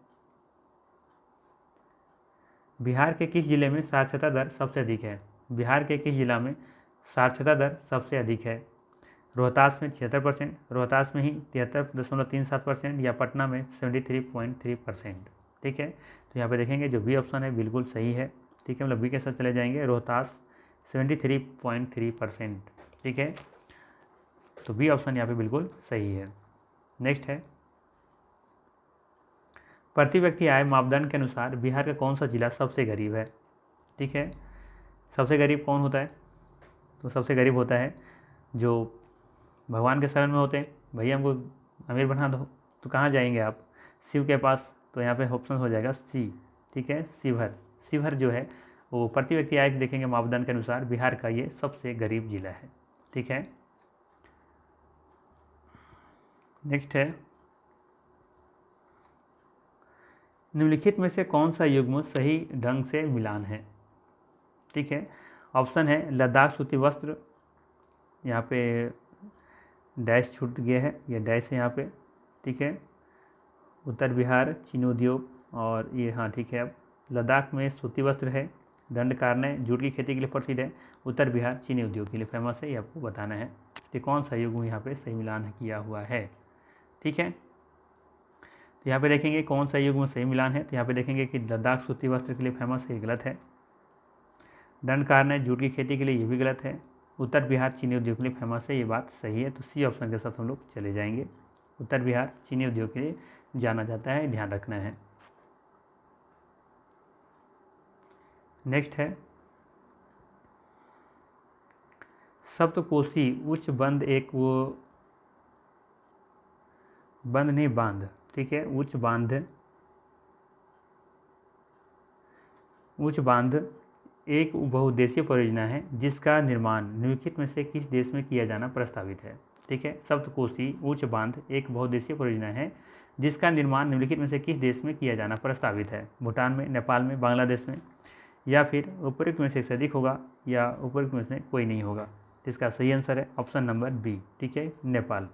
बिहार के किस जिले में साक्षरता दर सबसे अधिक है? बिहार के किस जिला में साक्षरता दर सबसे अधिक है? रोहतास में 76%, रोहतास में ही 73.37%, या पटना में 73.3%, ठीक है। तो यहाँ पे देखेंगे जो बी ऑप्शन है बिल्कुल सही है, ठीक है। मतलब बी के साथ चले जाएंगे, रोहतास 73.3%, ठीक है। तो बी ऑप्शन यहाँ पे बिल्कुल सही है। नेक्स्ट है प्रति व्यक्ति आय मापदंड के अनुसार बिहार का कौन सा जिला सबसे गरीब है? ठीक है, सबसे गरीब कौन होता है? तो सबसे गरीब होता है जो भगवान के शरण में होते हैं, भैया हमको अमीर बना दो, तो कहाँ जाएंगे आप? शिव के पास। तो यहाँ पे ऑप्शन हो जाएगा सी, ठीक है, शिवहर। शिवहर जो है वो प्रति व्यक्ति आय देखेंगे मापदंड के अनुसार बिहार का ये सबसे गरीब जिला है, ठीक है। नेक्स्ट है निम्नलिखित में से कौन सा युग्म सही ढंग से मिलान है? ठीक है, ऑप्शन है लद्दाख सूती वस्त्र, यहाँ पे डैश छूट गया है, ये डैश है यहाँ पे, ठीक है। उत्तर बिहार चीनी उद्योग, और ये हाँ ठीक है, अब लद्दाख में सूती वस्त्र है, दंडकारण्य जूट की खेती के लिए प्रसिद्ध है, उत्तर बिहार चीनी उद्योग के लिए फेमस है, ये आपको बताना है कि कौन सा युग्म यहाँ पे सही मिलान किया हुआ है, ठीक है। तो यहाँ पे देखेंगे कौन सा युग्म सही मिलान है, तो यहाँ पे देखेंगे कि लद्दाख सूती वस्त्र के लिए फेमस है, ये गलत है। दंडकारण्य जूट की खेती के लिए ये भी गलत है। उत्तर बिहार चीनी उद्योग के लिए फेमस है, ये बात सही है। तो सी ऑप्शन के साथ हम लोग चले जाएंगे, उत्तर बिहार चीनी उद्योग के लिए जाना जाता है, ध्यान रखना है। नेक्स्ट है सप्तकोशी उच्च बंध, एक वो बंध नहीं बांध, ठीक है, उच्च बांध एक बहुउद्देशीय परियोजना है जिसका निर्माण निम्नलिखित में से किस देश में किया जाना प्रस्तावित है? ठीक है, सप्तकोशी उच्च बांध एक बहुउद्देशीय परियोजना है जिसका निर्माण निम्नलिखित में से किस देश में किया जाना प्रस्तावित है? भूटान में, नेपाल में, बांग्लादेश में, या फिर उपयुक्त में से अधिक होगा या उपयुक्त में से कोई नहीं होगा? इसका सही आंसर है ऑप्शन नंबर बी, ठीक है, नेपाल।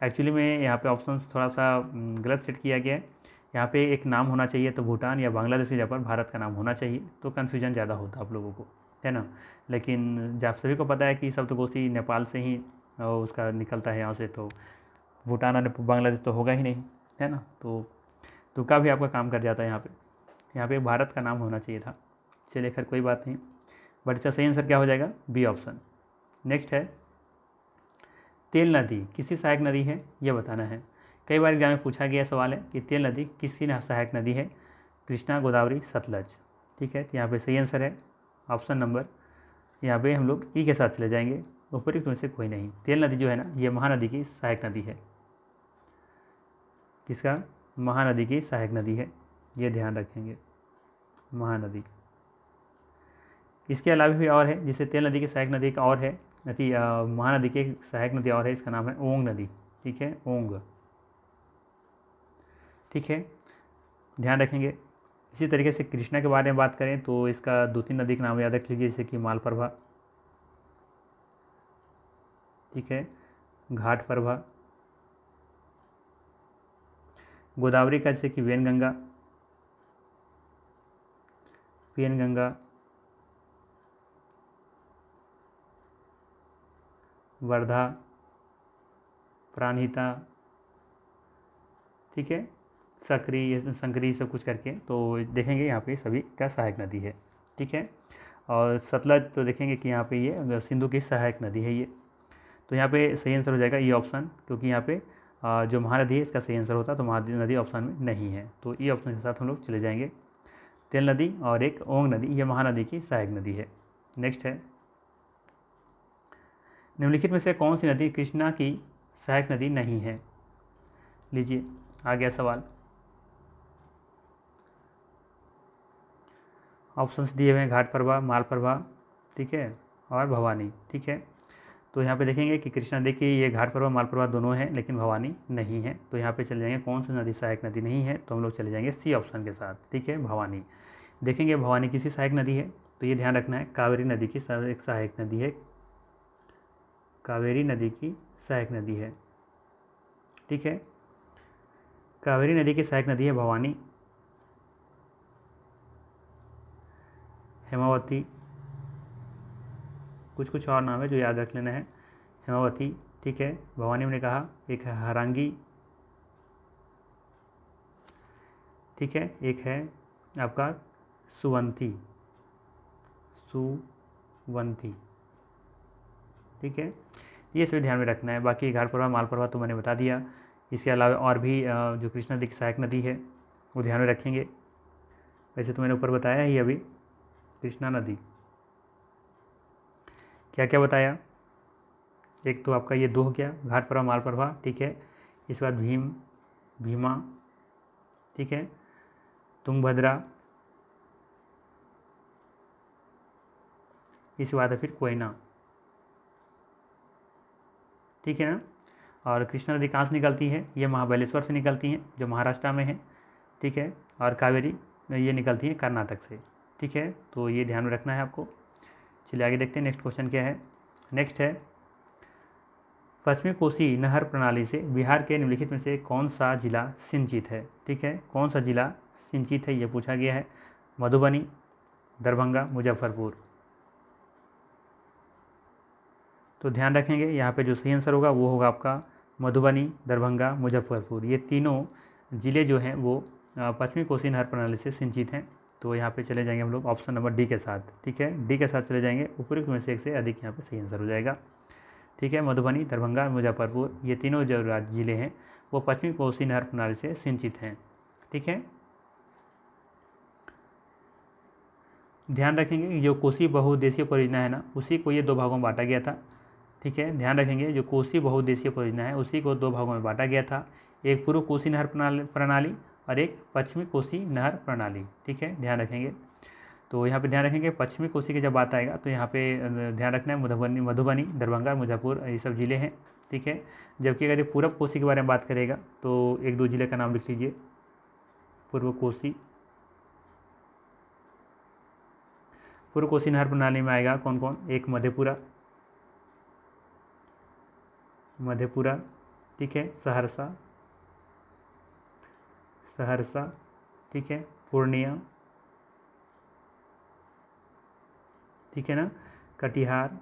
एक्चुअली में यहाँ पे ऑप्शन थोड़ा सा गलत सेट किया गया है, यहाँ पे एक नाम होना चाहिए, तो भूटान या बांग्लादेश की जगह पर भारत का नाम होना चाहिए, तो कन्फ्यूजन ज़्यादा होता आप लोगों को, है ना। लेकिन जब सभी को पता है कि सप्तकोशी नेपाल से ही उसका निकलता है यहाँ से, तो भूटान और बांग्लादेश तो होगा ही नहीं, है ना। तो तुक्का भी आपका काम कर जाता है यहाँ पे भारत का नाम होना चाहिए था। चलिए खैर कोई बात नहीं, बट इसका सही आंसर क्या हो जाएगा? B option. नेक्स्ट है तेल नदी किसी सहायक नदी है, ये बताना है। कई बार एग्जाम में पूछा गया सवाल है कि तेल नदी किसकी सहायक नदी है? कृष्णा, गोदावरी, सतलज। ठीक है, तो यहाँ पे सही आंसर है ऑप्शन नंबर, यहाँ पे हम लोग ई के साथ चले जाएंगे, उपयुक्त में से कोई नहीं। तेल नदी जो है ना, ये महानदी की सहायक नदी है। किसका? महानदी की सहायक नदी है, ये ध्यान रखेंगे, महानदी। इसके अलावा भी और है, जैसे तेल नदी की सहायक नदी का और है नदी, महानदी की सहायक नदी और है, इसका नाम है ओंग नदी। ठीक है, ओंग। ठीक है, ध्यान रखेंगे। इसी तरीके से कृष्णा के बारे में बात करें तो इसका 2-3 नदी के नाम याद रख लीजिए, जैसे कि मालप्रभा, ठीक है, घाटप्रभा। गोदावरी का जैसे कि वेनगंगा, पेनगंगा, वर्धा, प्राणहिता, ठीक है, सकरी, संकरी, सब कुछ करके तो देखेंगे यहाँ पे सभी का सहायक नदी है। ठीक है, और सतलज तो देखेंगे कि यहाँ पे ये सिंधु की सहायक नदी है ये। तो यहाँ पे सही आंसर हो जाएगा ये ऑप्शन, क्योंकि यहाँ पे जो महानदी है इसका सही आंसर होता तो महानदी ऑप्शन में नहीं है, तो ये ऑप्शन के साथ हम लोग चले जाएंगे। तेल नदी और एक ओंग नदी, ये महानदी की सहायक नदी है। नेक्स्ट है, निम्नलिखित में से कौन सी नदी कृष्णा की सहायक नदी नहीं है? लीजिए आ गया सवाल, ऑप्शंस दिए हुए हैं, घाटप्रभा, मालप्रभा, ठीक है, और भवानी। ठीक है, तो यहाँ पे देखेंगे कि कृष्णा नदी की ये घाटप्रभा, मालप्रभा दोनों हैं, लेकिन भवानी नहीं है। तो यहाँ पे चले जाएंगे कौन सी नदी सहायक नदी नहीं है, तो हम लोग चले जाएंगे सी ऑप्शन के साथ। ठीक है, भवानी। देखेंगे भवानी किसी सहायक नदी है, तो ये ध्यान रखना है, कावेरी नदी की एक सहायक नदी है, कावेरी नदी की सहायक नदी है। ठीक है, कावेरी नदी की सहायक नदी है भवानी, हेमावती, कुछ और नाम है जो याद रख लेना है, हेमावती। ठीक है, भवानी मैंने कहा, एक है हरांगी, ठीक है, एक है आपका सुवंती, सुवंती। ठीक है, ये सभी ध्यान में रखना है। बाकी घाटप्रभा, मालप्रभा तो मैंने बता दिया। इसके अलावा और भी जो कृष्णा नदी की सहायक नदी है वो ध्यान में रखेंगे। वैसे तो मैंने ऊपर बताया ही अभी, कृष्णा नदी क्या क्या बताया, एक तो आपका ये दो हो गया, घाटप्रभा, मालप्रभा। ठीक है, इसके बाद भीमा, ठीक है, तुंगभद्रा, इसके बाद फिर कोयना। ठीक है ना, और कृष्णा नदी कहाँ से निकलती है? ये महाबलेश्वर से निकलती हैं, जो महाराष्ट्र में है। ठीक है, और कावेरी ये निकलती है कर्नाटक से। ठीक है, तो ये ध्यान में रखना है आपको। चलिए आगे देखते हैं नेक्स्ट क्वेश्चन क्या है। नेक्स्ट है, पश्चिमी कोसी नहर प्रणाली से बिहार के निम्नलिखित में से कौन सा जिला सिंचित है? ठीक है, कौन सा जिला सिंचित है ये पूछा गया है। मधुबनी, दरभंगा, मुजफ्फरपुर। तो ध्यान रखेंगे यहाँ पे जो सही आंसर होगा वो होगा आपका मधुबनी, दरभंगा, मुजफ्फरपुर। ये तीनों ज़िले जो हैं वो पश्चिमी कोसी नहर प्रणाली से सिंचित हैं। तो यहाँ पे चले जाएंगे हम लोग ऑप्शन नंबर डी के साथ। ठीक है, डी के साथ चले जाएंगे, उपयुक्त में से एक से अधिक यहाँ पे सही आंसर हो जाएगा। ठीक है, मधुबनी, दरभंगा, मुजफ्फरपुर, ये तीनों जो ज़िले हैं वो पश्चिमी कोसी नहर प्रणाली से सिंचित हैं। ठीक है, ध्यान रखेंगे कि जो कोसी बहुउद्देशीय परियोजना है ना, उसी को ये दो भागों में बांटा गया था। ठीक है, ध्यान रखेंगे जो कोसी बहुउद्देशीय परियोजना है उसी को दो भागों में बांटा गया था, एक पूर्व कोसी नहर प्रणाली और एक पश्चिमी कोसी नहर प्रणाली। ठीक है, ध्यान रखेंगे। तो यहाँ पे ध्यान रखेंगे पश्चिमी कोसी की जब बात आएगा तो यहाँ पे ध्यान रखना है मधुबनी, दरभंगा, मुजफ्फरपुर ये सब ज़िले हैं। ठीक है, जबकि अगर ये पूर्व कोसी के बारे में बात करेगा तो एक दो ज़िले का नाम लिख लीजिए। पूर्व कोसी नहर प्रणाली में आएगा कौन कौन? एक मधेपुरा, ठीक है, सहरसा, ठीक है, पूर्णिया, ठीक है ना, कटिहार।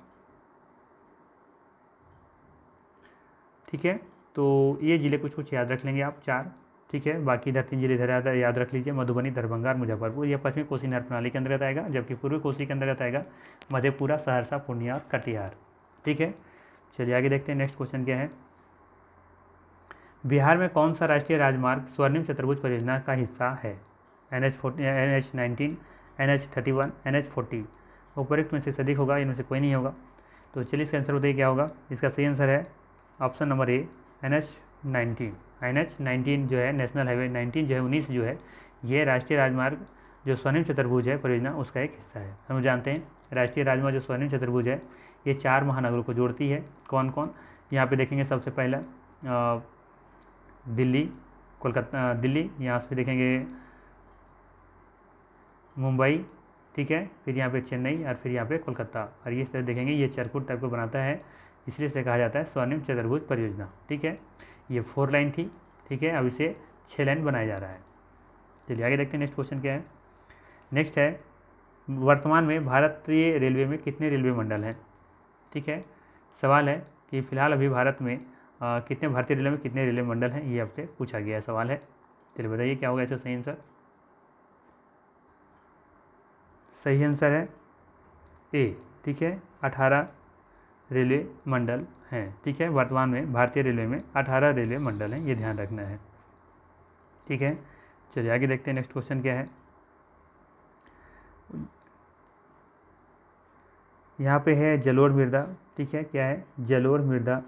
ठीक है, तो ये ज़िले कुछ याद रख लेंगे आप 4। ठीक है, बाकी इधर 3 ज़िले इधर याद रख लीजिए, मधुबनी, दरभंगा और मुजफ्फरपुर। यह पश्चिमी कोसी नहर प्रणाली के अंतर्गत आएगा, जबकि पूर्वी कोसी के अंतर्गत आएगा मधेपुरा, सहरसा, पूर्णिया और कटिहार। ठीक है, चलिए आगे देखते हैं नेक्स्ट क्वेश्चन क्या है। बिहार में कौन सा राष्ट्रीय राजमार्ग स्वर्णिम चतुर्भुज परियोजना का हिस्सा है? NH40, NH19, NH31, NH40। उपरोक्त में से सही होगा, इनमें से कोई नहीं होगा। तो चलिए इसका आंसर बताइए क्या होगा। इसका सही आंसर है option number A, NH19। NH19 जो है नेशनल हाईवे 19 जो है 19 जो है ये राष्ट्रीय राजमार्ग जो स्वर्णिम चतुर्भुज है परियोजना उसका एक हिस्सा है। हम जानते हैं राष्ट्रीय राजमार्ग जो स्वर्णिम चतुर्भुज है ये 4 महानगरों को जोड़ती है। कौन कौन? यहाँ पे देखेंगे सबसे पहला दिल्ली, कोलकाता, दिल्ली, यहाँ से देखेंगे मुंबई, ठीक है, फिर यहाँ पे चेन्नई और फिर यहाँ पे कोलकाता। और ये तरह देखेंगे ये चरकुट टाइप को बनाता है, इसलिए इसे कहा जाता है स्वर्णिम चतुर्भुज परियोजना। ठीक है, ये 4 लाइन थी, ठीक है, अब इसे 6 लाइन बनाया जा रहा है। चलिए आगे देखते हैं नेक्स्ट क्वेश्चन क्या है। नेक्स्ट है वर्तमान में भारतीय रेलवे में कितने रेलवे मंडल हैं? ठीक है, सवाल है कि फिलहाल अभी भारत में कितने भारतीय रेलवे में कितने रेलवे मंडल हैं, ये आपसे पूछा गया सवाल है। चलिए बताइए क्या होगा इसका सही आंसर। सही आंसर है ए, ठीक है, 18 रेलवे मंडल हैं। ठीक है, वर्तमान में भारतीय रेलवे में 18 रेलवे मंडल हैं, ये ध्यान रखना है। ठीक है, चलिए आगे देखते हैं नेक्स्ट क्वेश्चन क्या है। यहाँ पे है जलोढ़ मृदा, ठीक है, क्या है जलोढ़ मृदा।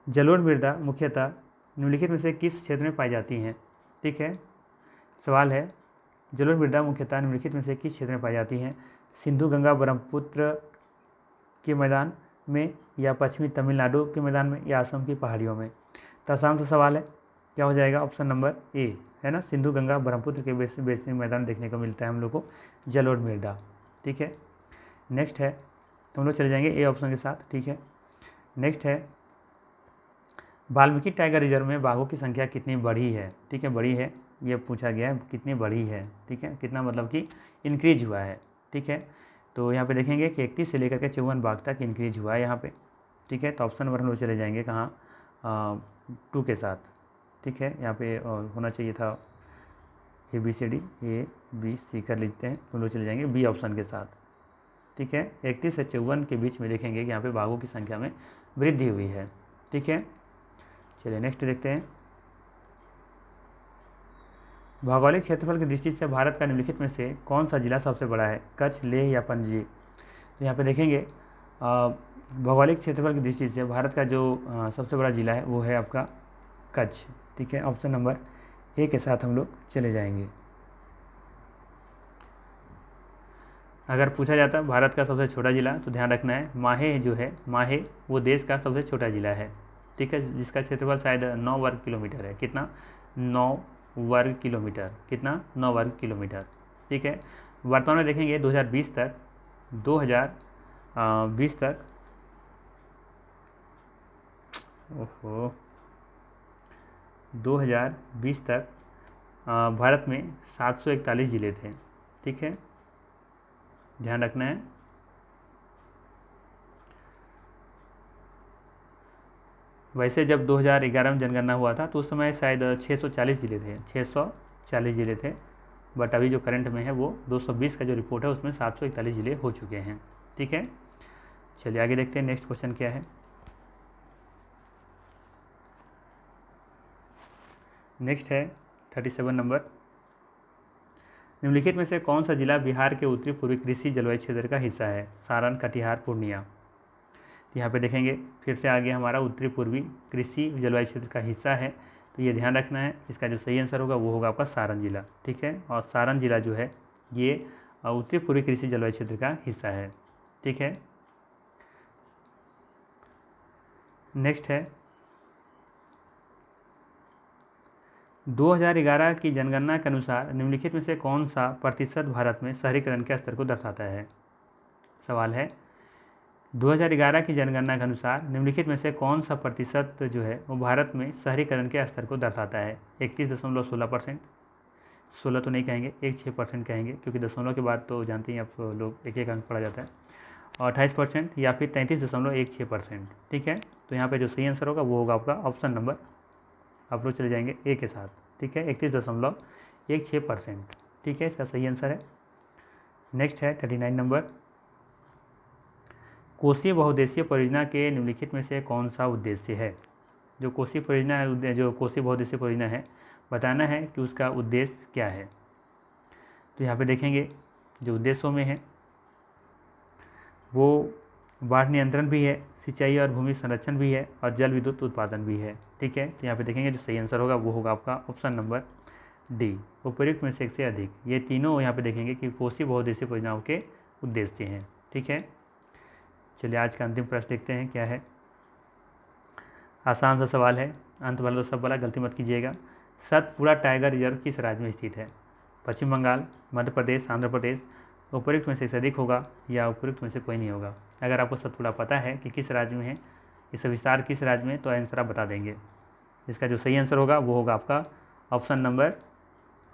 जलोढ़ मृदा मुख्यतः निम्नलिखित में से किस क्षेत्र में पाई जाती हैं? ठीक है, सवाल है जलोढ़ मृदा मुख्यतः निम्नलिखित में से किस क्षेत्र में पाई जाती हैं? सिंधु गंगा ब्रह्मपुत्र के मैदान में, या पश्चिमी तमिलनाडु के मैदान में, या असम की पहाड़ियों में? तो आसान सा सवाल है, क्या हो जाएगा ऑप्शन नंबर ए, है ना, सिंधु गंगा ब्रह्मपुत्र के बेसिन मैदान देखने को मिलता है हम लोग को जलोढ़ मृदा। ठीक है, नेक्स्ट है तो हम लोग चले जाएंगे ए ऑप्शन के साथ। ठीक है, नेक्स्ट है वाल्मीकि टाइगर रिजर्व में बाघों की संख्या कितनी बढ़ी है? ठीक है, बढ़ी है, ये पूछा गया है कितनी बढ़ी है। ठीक है, कितना मतलब कि इंक्रीज हुआ है। ठीक है, तो यहाँ पे देखेंगे कि 31 से लेकर के 54 बाघ तक इंक्रीज हुआ है यहाँ पे। ठीक है, तो ऑप्शन नंबर हम लोग चले जाएंगे कहाँ, 2 के साथ। ठीक है, यहाँ पे होना चाहिए था ABCD, ABC कर लेते हैं, हम लोग चले जाएंगे बी ऑप्शन के साथ। ठीक है, 31 से 54 के बीच में देखेंगे कि यहाँ पे बाघों की संख्या में वृद्धि हुई है। ठीक है, चलिए नेक्स्ट देखते हैं। भौगोलिक क्षेत्रफल की दृष्टि से भारत का निम्नलिखित में से कौन सा जिला सबसे बड़ा है? कच्छ, लेह या पणजी? तो यहाँ पे देखेंगे भौगोलिक क्षेत्रफल की दृष्टि से भारत का जो सबसे बड़ा जिला है वो है आपका कच्छ। ठीक है, ऑप्शन नंबर ए के साथ हम लोग चले जाएंगे। अगर पूछा जाता है भारत का सबसे छोटा जिला, तो ध्यान रखना है माहे जो है, माहे वो देश का सबसे छोटा जिला है। ठीक है, जिसका क्षेत्रफल शायद 9 वर्ग किलोमीटर है। कितना? 9 वर्ग किलोमीटर। कितना? 9 वर्ग किलोमीटर। ठीक है, वर्तमान में देखेंगे 2020 तक 2020 तक ओहो 2020 तक भारत में 741 ज़िले थे। ठीक है, ध्यान रखना है। वैसे जब 2011 में जनगणना हुआ था तो उस समय शायद 640 ज़िले थे, 640 ज़िले थे, बट अभी जो करंट में है वो 220 का जो रिपोर्ट है उसमें 741 ज़िले हो चुके हैं। ठीक है, चलिए आगे देखते हैं नेक्स्ट क्वेश्चन क्या है। नेक्स्ट है 37 नंबर। निम्नलिखित में से कौन सा जिला बिहार के उत्तरी पूर्वी कृषि जलवायु क्षेत्र का हिस्सा है? सारण, कटिहार, पूर्णिया? यहाँ पे देखेंगे फिर से आगे हमारा उत्तरी पूर्वी कृषि जलवायु क्षेत्र का हिस्सा है, तो ये ध्यान रखना है। इसका जो सही आंसर होगा वो होगा आपका सारण जिला। ठीक है, और सारण जिला जो है ये उत्तरी पूर्वी कृषि जलवायु क्षेत्र का हिस्सा है। ठीक है, नेक्स्ट है 2011 की जनगणना के अनुसार निम्नलिखित में से कौन सा प्रतिशत भारत में शहरीकरण के स्तर को दर्शाता है? सवाल है 2011 की जनगणना के अनुसार निम्नलिखित में से कौन सा प्रतिशत जो है वो भारत में शहरीकरण के स्तर को दर्शाता है? 31.16%, 16 तो नहीं कहेंगे, 16% कहेंगे, क्योंकि दशमलव के बाद तो जानते ही आप लोग एक एक अंक पढ़ा जाता है, और 28%, या फिर 33.16%। ठीक है, तो यहाँ पे जो सही आंसर होगा वो होगा आपका ऑप्शन नंबर, आप लोग चले जाएंगे ए के साथ। ठीक है, 31.16%। ठीक है, इसका सही आंसर है। नेक्स्ट है 39 नंबर। कोसी बहुउद्देशीय परियोजना के निम्नलिखित में से कौन सा उद्देश्य है? जो कोसी परियोजना है, जो कोसी बहुउद्देशीय परियोजना है, बताना है कि उसका उद्देश्य क्या है। तो यहाँ पे देखेंगे जो उद्देश्यों में है वो बाढ़ नियंत्रण भी है, सिंचाई और भूमि संरक्षण भी है और जल विद्युत उत्पादन भी है। ठीक है, तो यहाँ पे देखेंगे जो सही आंसर होगा वो होगा आपका ऑप्शन नंबर डी, उपयुक्त में से एक से अधिक। ये तीनों यहाँ पे देखेंगे कि कोसी बहुउद्देशीय परियोजनाओं के उद्देश्य हैं। ठीक है, चलिए आज का अंतिम प्रश्न देखते हैं क्या है। आसान सा सवाल है, अंत वाला तो सब वाला गलती मत कीजिएगा। सतपुड़ा टाइगर रिजर्व किस राज्य में स्थित है? पश्चिम बंगाल, मध्य प्रदेश, आंध्र प्रदेश। उपयुक्त में से अधिक होगा या उपयुक्त में से कोई नहीं होगा। अगर आपको सतपुड़ा पता है कि किस राज्य में है, इसका विस्तार किस राज्य में, तो आंसर आप बता देंगे। इसका जो सही आंसर होगा वो होगा आपका ऑप्शन नंबर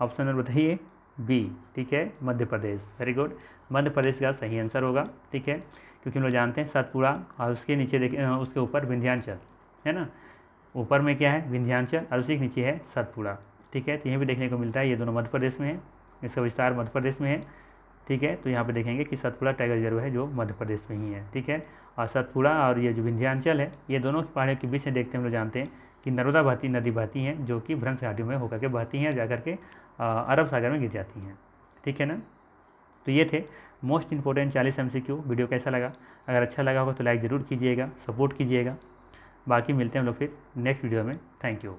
बताइए बी। ठीक है, मध्य प्रदेश। वेरी गुड, मध्य प्रदेश का सही आंसर होगा। ठीक है, क्योंकि हम लोग जानते हैं सतपुड़ा और उसके नीचे देखिए उसके ऊपर विंध्याचल है ना, ऊपर में क्या है विंध्याचल और उसी के नीचे है सतपुड़ा। ठीक है, तो यहीं भी देखने को मिलता है ये दोनों मध्य प्रदेश में है, इसका विस्तार मध्य प्रदेश में है। ठीक है, तो यहाँ पे देखेंगे कि सतपुड़ा टाइगर रिजर्व है जो मध्य प्रदेश में ही है। ठीक है, और सतपुड़ा और ये जो विंध्याचल है ये दोनों पहाड़ियों के बीच में देखते हैं, हम लोग जानते हैं कि नर्मदा बहती नदी बहती हैं जो कि भ्रंश घाटी में होकर के बहती हैं, जाकर के अरब सागर में गिर जाती हैं। ठीक है ना, तो ये थे मोस्ट इंपॉर्टेंट 40 MCQ। वीडियो कैसा लगा? अगर अच्छा लगा होगा तो लाइक ज़रूर कीजिएगा, सपोर्ट कीजिएगा। बाकी मिलते हैं हम लोग फिर नेक्स्ट वीडियो में। Thank you.